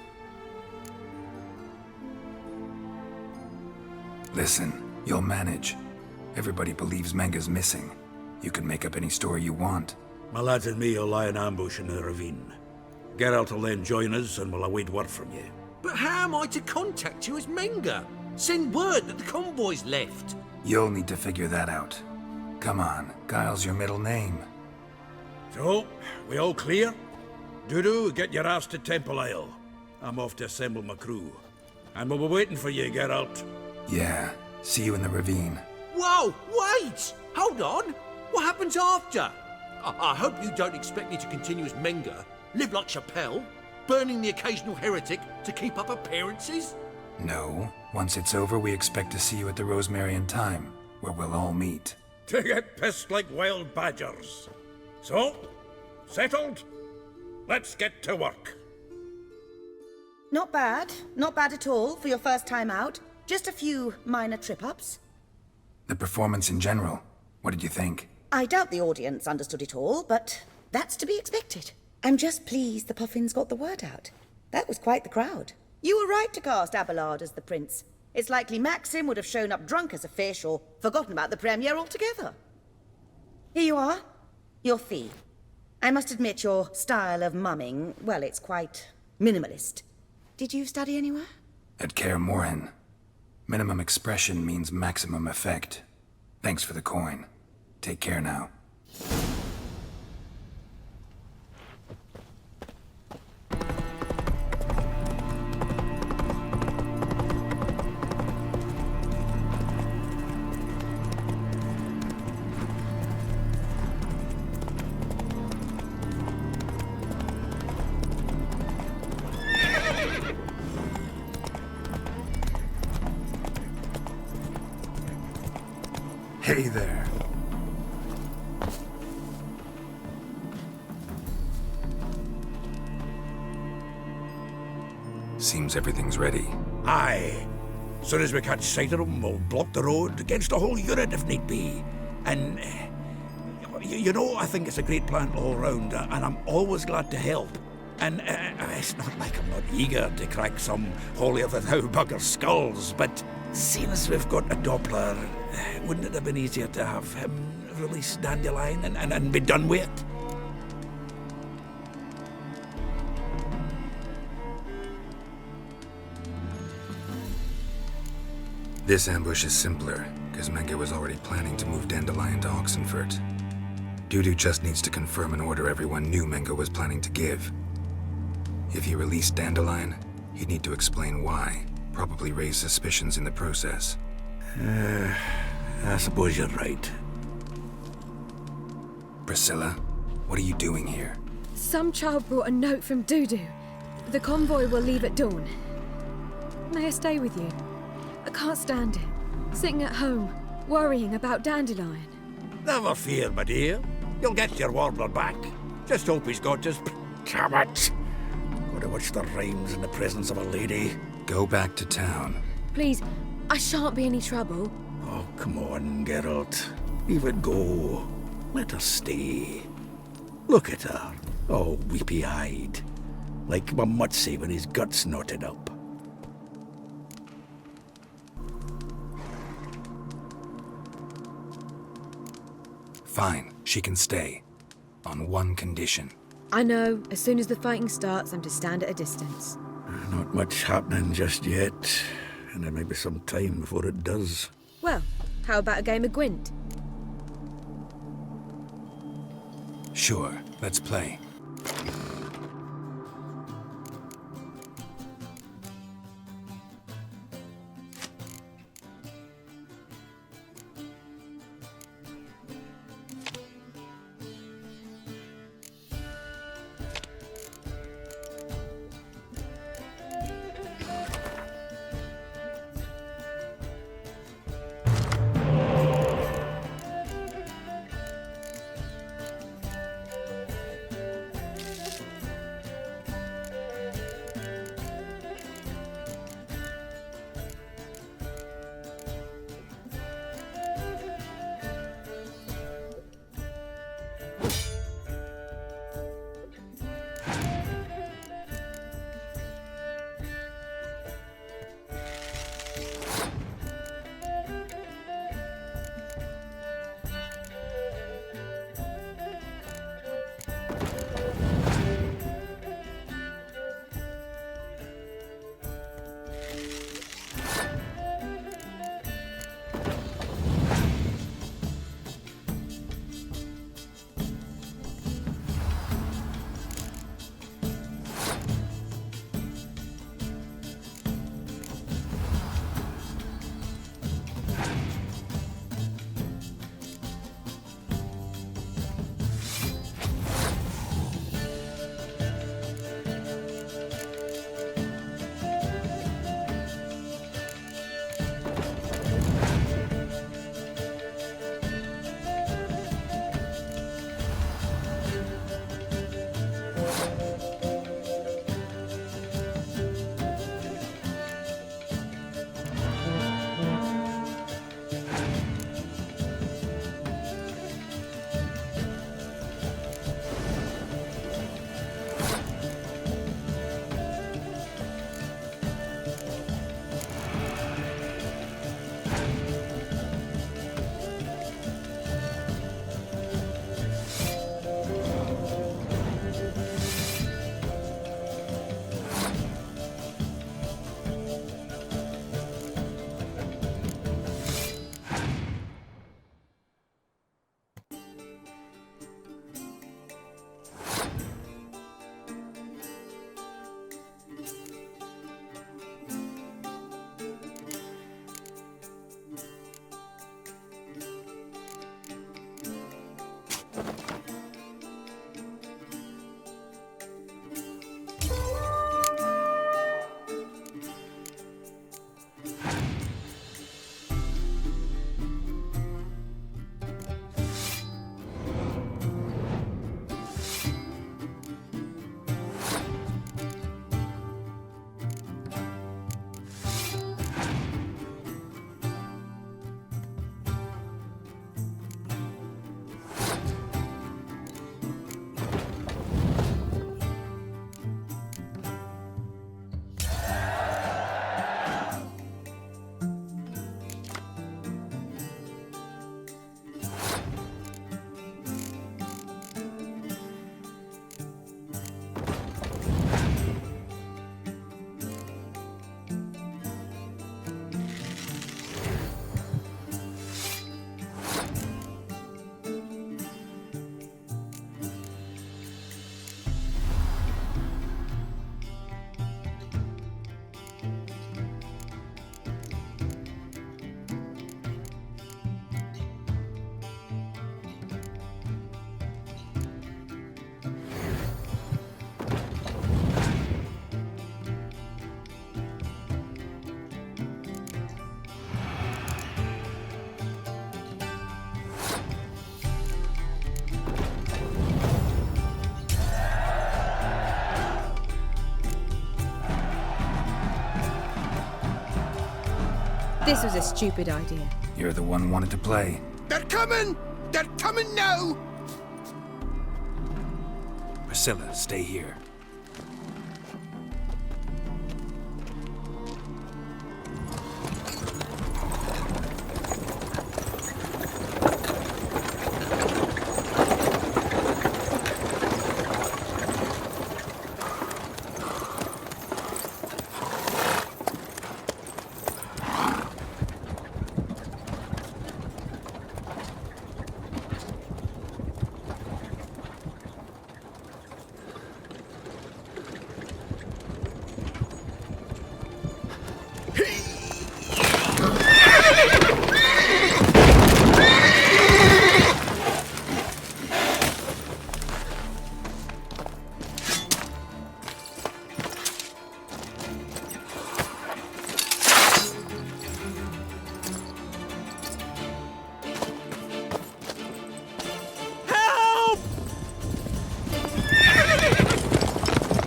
Listen, you'll manage. Everybody believes Menga's missing. You can make up any story you want. My lads and me will lie in ambush in the ravine. Geralt will then join us and we'll await word from you. But how am I to contact you as Menga? Send word that the convoy's left. You'll need to figure that out. Come on, Guile's your middle name. So, we all clear? Dudu, get your ass to Temple Isle. I'm off to assemble my crew. And we'll be waiting for you, Geralt. Yeah, see you in the ravine. Whoa, wait! Hold on! What happens after? I hope you don't expect me to continue as Menga, live like Chappelle, burning the occasional heretic to keep up appearances? No. Once it's over, we expect to see you at the Rosemary in Time, where we'll all meet. To get pissed like wild badgers. So, settled? Let's get to work. Not bad. Not bad at all for your first time out. Just a few minor trip-ups. The performance in general, what did you think? I doubt the audience understood it all, but that's to be expected. I'm just pleased the Puffins got the word out. That was quite the crowd. You were right to cast Abelard as the prince. It's likely Maxim would have shown up drunk as a fish or forgotten about the premiere altogether. Here you are. Your fee. I must admit your style of mumming, well, it's quite minimalist. Did you study anywhere? At Kaer Morhen. Minimum expression means maximum effect. Thanks for the coin. Take care now. Hey there. Seems everything's ready. Aye. Soon as we catch sight of them, we'll block the road against the whole unit if need be. And, you know, I think it's a great plan all round, and I'm always glad to help. And it's not like I'm not eager to crack some holier-than-thou bugger skulls, but seeing as we've got a Doppler, wouldn't it have been easier to have him release Dandelion and be done with it? This ambush is simpler, because Menge was already planning to move Dandelion to Oxenfurt. Dudu just needs to confirm an order everyone knew Menge was planning to give. If he released Dandelion, he'd need to explain why, probably raise suspicions in the process. I suppose you're right. Priscilla, what are you doing here? Some child brought a note from Dudu. The convoy will leave at dawn. May I stay with you? I can't stand it. Sitting at home, worrying about Dandelion. Never fear, my dear. You'll get your warbler back. Just hope he's got his... Damn it! Gotta watch the rhymes in the presence of a lady. Go back to town. Please, I shan't be any trouble. Oh, come on, Geralt. Leave it go. Let her stay. Look at her, all weepy-eyed. Like Mamutsi when his guts knotted up. Fine, she can stay. On one condition. I know, as soon as the fighting starts, I'm to stand at a distance. Not much happening just yet, and there may be some time before it does. Well, how about a game of Gwent? Sure, let's play. This was a stupid idea. You're the one who wanted to play. They're coming! They're coming now! Priscilla, stay here.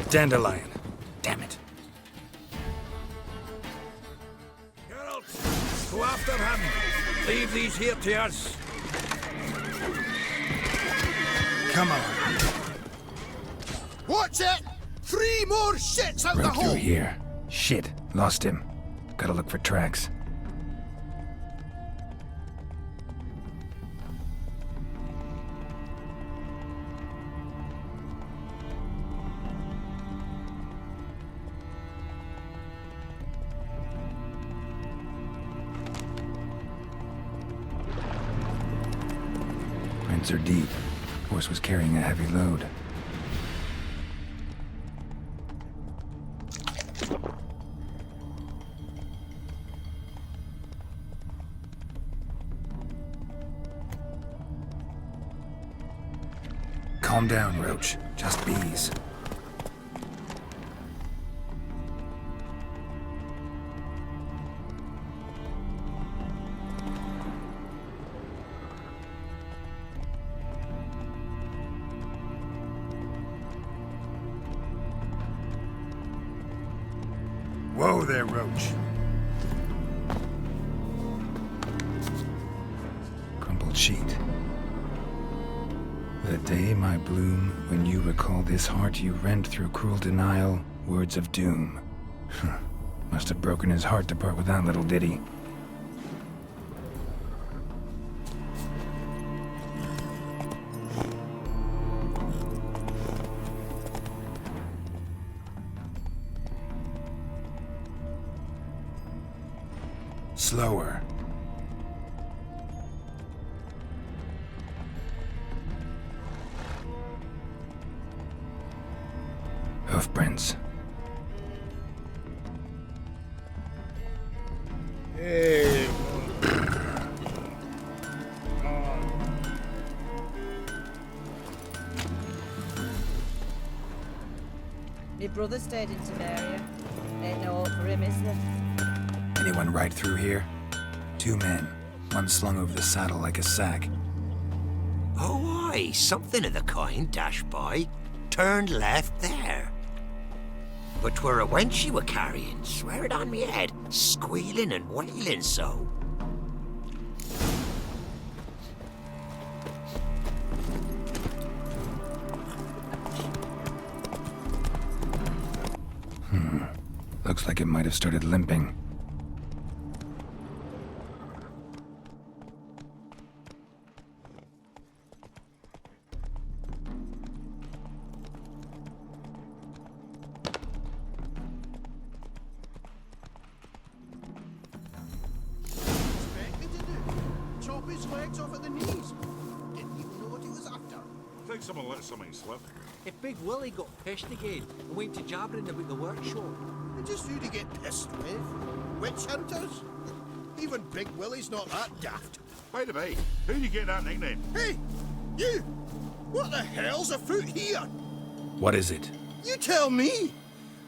Dandelion. Damn it. Geralt, go after him. Leave these here to us. Come on. Watch it! 3 more shits out the Broke through hole! here. Shit. Lost him. Gotta look for tracks. Prints are deep. Horse was carrying a heavy load. Calm down, Roach. Just bees. Whoa there, Roach. Crumpled sheet. The day, my bloom, when you recall this heart you rent through cruel denial, words of doom. Must have broken his heart to part with that little ditty. Slower. Hoofprints. Hey. My brother stayed in Samaria. Ain't no hope for him, is there? Anyone ride through here? 2 men. One slung over the saddle like a sack. Oh, aye, something of the kind dashed by. Turned left there. But 'twere a wench she were carrying, swear it on me head, squealing and wailing so. Looks like it might have started limping. Chop his legs off at the knees. Didn't even know what he was after. Think someone let something slip. If Big Willie got pissed again and went to jabbering about the workshop. And just who to get pissed with? Witch hunters? Even Big Willie's not that daft. By the way, who do you get that nickname? Hey, you! What the hell's afoot here? What is it? You tell me!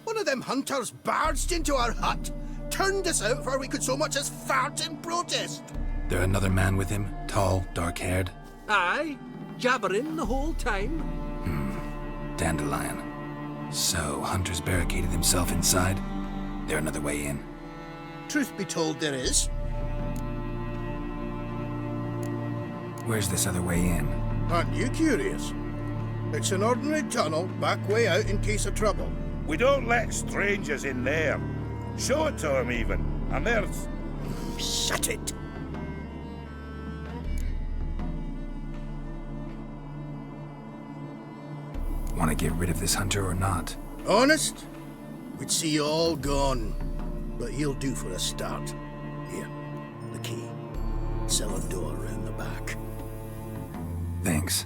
One of them hunters barged into our hut, turned us out before we could so much as fart in protest. There another man with him? Tall, dark-haired? Aye, jabbering the whole time. Dandelion. So, Hunter's barricaded himself inside? There another way in? Truth be told, there is. Where's this other way in? Aren't you curious? It's an ordinary tunnel back way out in case of trouble. We don't let strangers in there. Show it to them even. And there's... Shut it! Want to get rid of this hunter or not? Honest? We'd see you all gone. But he'll do for a start. Here, the key. Cellar door round the back. Thanks.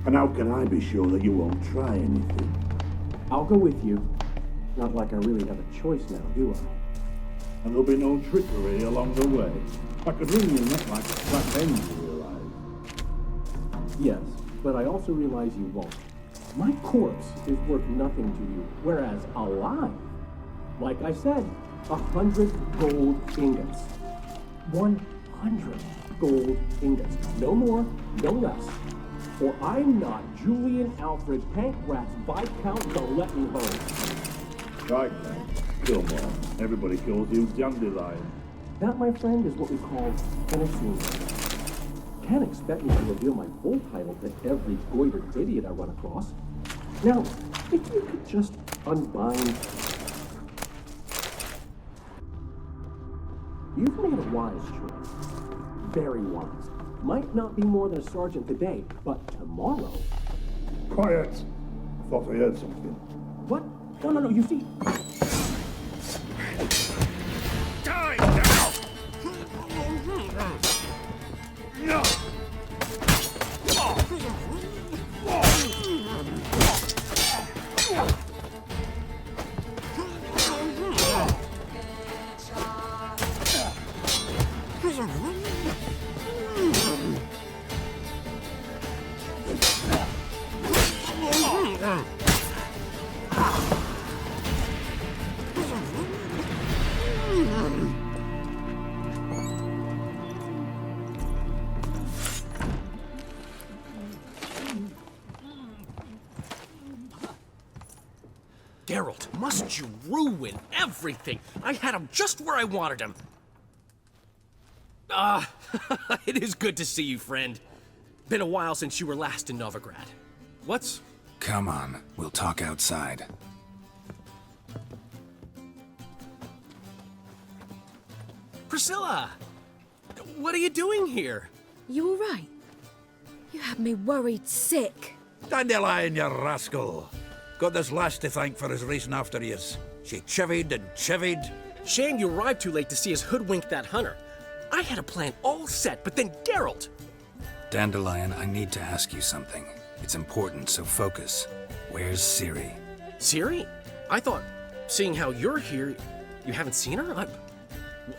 And how can I be sure that you won't try anything? I'll go with you. Not like I really have a choice now, do I? And there'll be no trickery along the way. I could ring you not like a flat end, you realize. Yes, but I also realize you won't. My corpse is worth nothing to you, whereas alive, like I said, 100 gold ingots. 100 gold ingots. No more, no less. Or I'm not Julian Alfred Pancratz Viscount Galettenholm. Right then, Gilmore. Everybody calls you Dandelion. That, my friend, is what we call finishing. Can't expect me to reveal my full title to every goitered idiot I run across. Now, if you could just unbind... You've made a wise choice. Very wise. Might not be more than a sergeant today, but tomorrow... Quiet! I thought I heard something. What? No, you see... Die now! No! Geralt, must you ruin everything? I had him just where I wanted him. It is good to see you, friend. Been a while since you were last in Novigrad. What's... Come on, we'll talk outside. Priscilla! What are you doing here? You all right? You had me worried sick. Dandelion, you rascal! Got this lass to thank for his racing after yous. She chivied and chivied. Shame you arrived too late to see us hoodwink that hunter. I had a plan all set, but then Geralt... Dandelion, I need to ask you something. It's important, so focus. Where's Ciri? Ciri? I thought, seeing how you're here, you haven't seen her?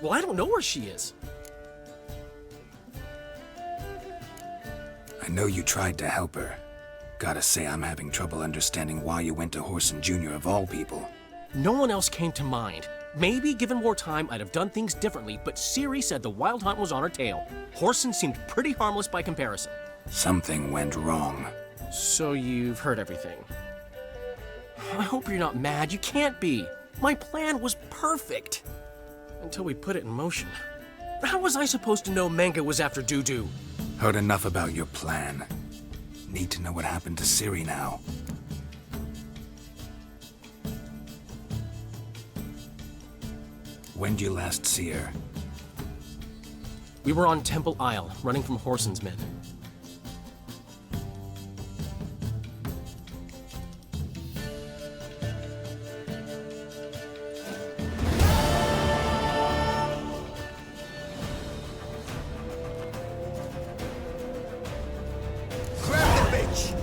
Well, I don't know where she is. I know you tried to help her. Gotta say, I'm having trouble understanding why you went to Whoreson Jr. of all people. No one else came to mind. Maybe, given more time, I'd have done things differently, but Ciri said the Wild Hunt was on her tail. Whoreson seemed pretty harmless by comparison. Something went wrong. So you've heard everything. I hope you're not mad. You can't be. My plan was perfect. Until we put it in motion. How was I supposed to know Menge was after Dudu? Heard enough about your plan. Need to know what happened to Ciri now. When'd you last see her? We were on Temple Isle, running from Whoreson's men. Grab the bitch!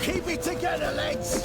Keep Keep it together, lads!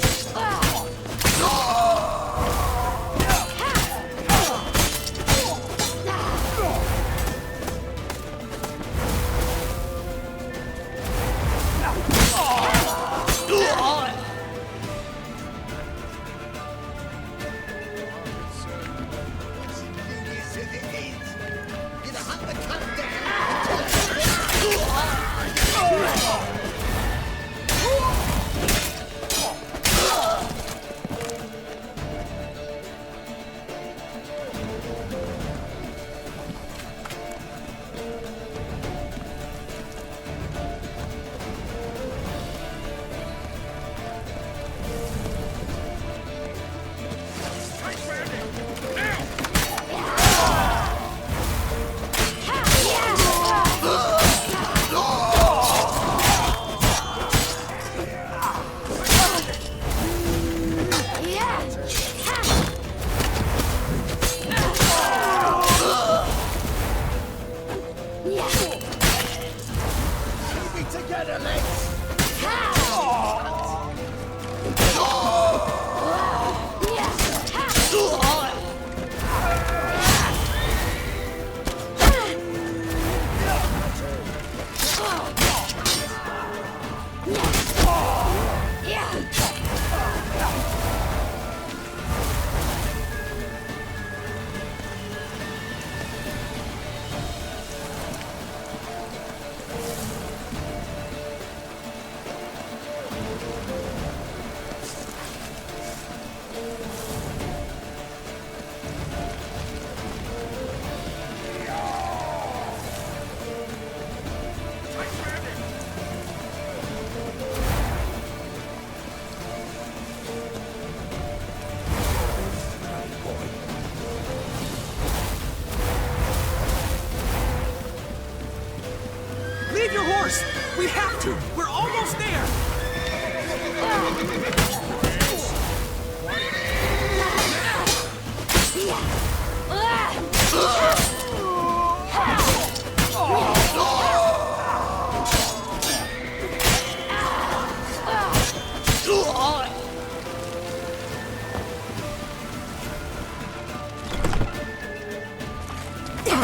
Leave your horse! We have to! We're almost there!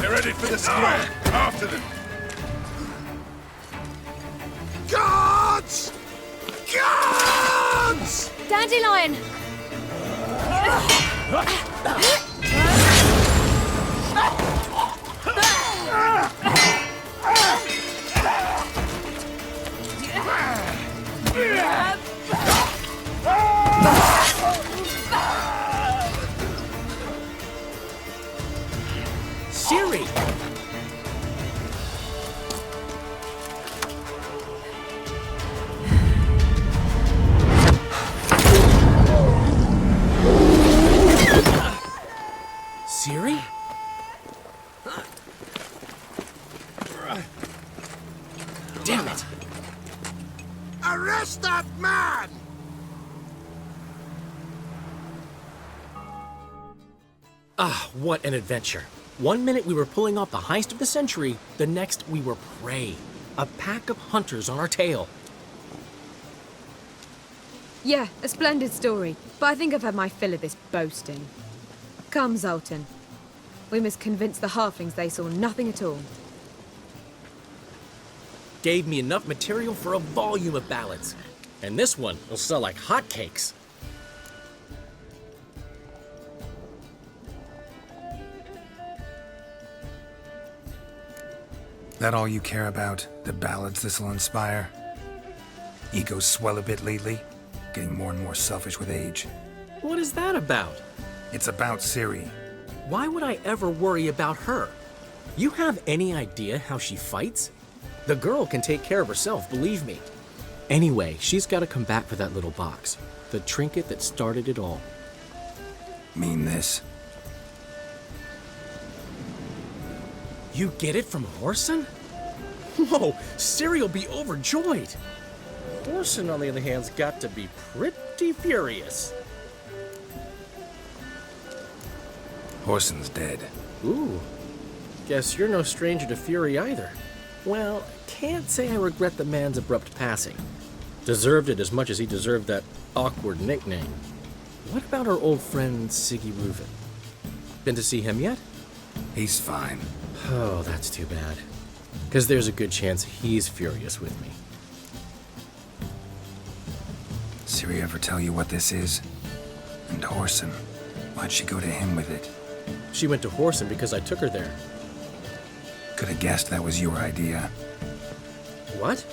They're ready for the square. After them. Guards! Guards! Dandelion! Siri! Siri? Damn it! Arrest that man! Ah, what an adventure. One minute we were pulling off the heist of the century, the next we were prey. A pack of hunters on our tail. Yeah, a splendid story, but I think I've had my fill of this boasting. Come, Zoltan. We must convince the halflings they saw nothing at all. Gave me enough material for a volume of ballads. And this one will sell like hotcakes. That all you care about? The ballads this'll inspire? Egos swell a bit lately? Getting more and more selfish with age. What is that about? It's about Ciri. Why would I ever worry about her? You have any idea how she fights? The girl can take care of herself, believe me. Anyway, she's got to come back for that little box. The trinket that started it all. Mean this? You get it from Whoreson? Whoa, Ciri will be overjoyed. Whoreson, on the other hand, has got to be pretty furious. Whoreson's dead. Ooh, guess you're no stranger to fury either. Well, can't say I regret the man's abrupt passing. Deserved it as much as he deserved that awkward nickname. What about our old friend Siggy Reuven? Been to see him yet? He's fine. Oh, that's too bad. Because there's a good chance he's furious with me. Ciri ever tell you what this is? And Whoreson? Why'd she go to him with it? She went to Whoreson because I took her there. Could have guessed that was your idea. What?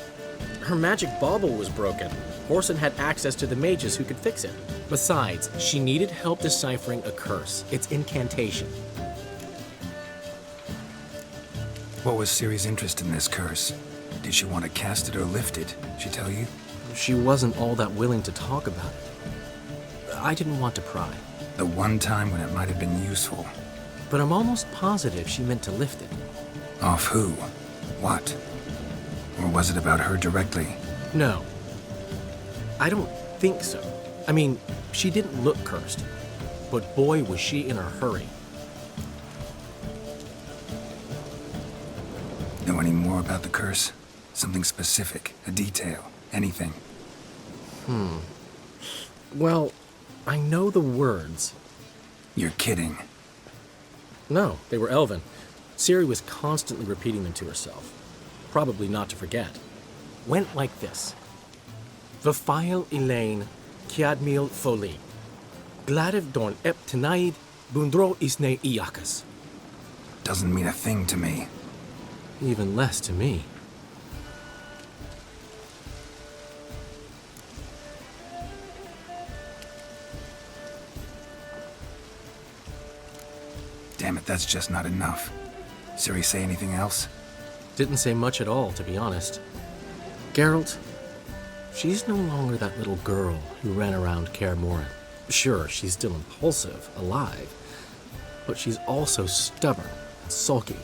Her magic bauble was broken. Whoreson had access to the mages who could fix it. Besides, she needed help deciphering a curse. It's incantation. What was Ciri's interest in this curse? Did she want to cast it or lift it? She tell you? She wasn't all that willing to talk about it. I didn't want to pry. The one time when it might have been useful. But I'm almost positive she meant to lift it. Off who? What? Or was it about her directly? No. I don't think so. I mean, she didn't look cursed. But boy, was she in a hurry. Know any more about the curse? Something specific, a detail, anything? Well, I know the words. You're kidding. No, they were Elven. Ciri was constantly repeating them to herself. Probably not to forget. Went like this. Vafile Elaine, Kiadmil Foli. Gladiv Dorn Ep Tenaid, Bundro Isne Iakas. Doesn't mean a thing to me. Even less to me. Damn it, that's just not enough. Ciri say anything else? Didn't say much at all, to be honest. Geralt, she's no longer that little girl who ran around Kaer Morhen. Sure, she's still impulsive, alive, but she's also stubborn and sulky.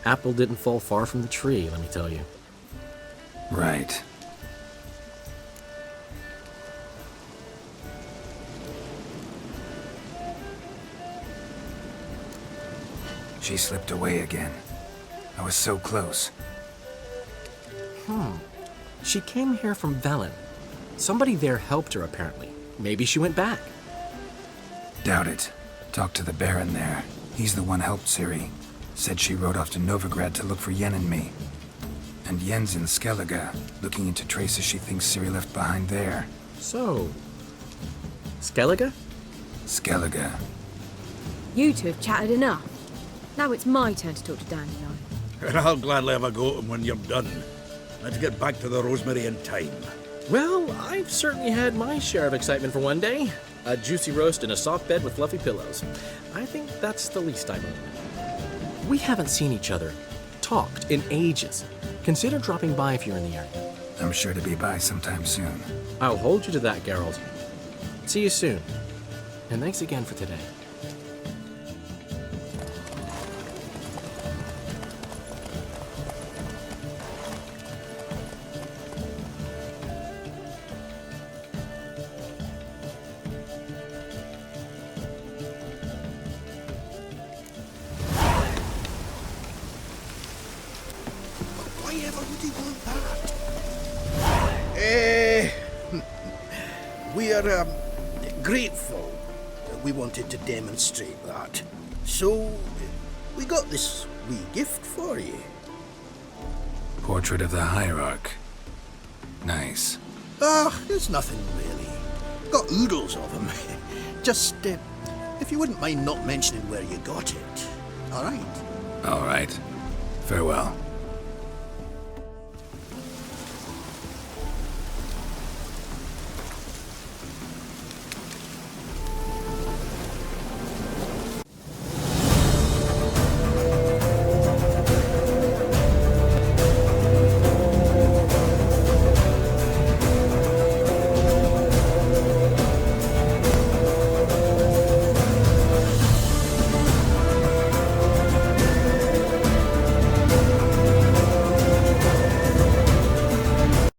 Apple didn't fall far from the tree, let me tell you. Right. She slipped away again. I was so close. She came here from Velen. Somebody there helped her, apparently. Maybe she went back. Doubt it. Talked to the Baron there. He's the one helped Ciri. Said she rode off to Novigrad to look for Yen and me. And Yen's in Skellige, looking into traces she thinks Ciri left behind there. So, Skellige? Skellige. You two have chatted enough. Now it's my turn to talk to Dandelion. And I'll gladly have a go at him when you're done. Let's get back to the Rosemary in time. Well, I've certainly had my share of excitement for one day. A juicy roast and a soft bed with fluffy pillows. I think that's the least I own. We haven't seen each other, talked, in ages. Consider dropping by if you're in the area. I'm sure to be by sometime soon. I'll hold you to that, Geralt. See you soon. And thanks again for today. We are grateful that we wanted to demonstrate that. So, we got this wee gift for you. Portrait of the Hierarch. Nice. It's nothing really. Got oodles of them. Just, if you wouldn't mind not mentioning where you got it. All right? All right. Farewell.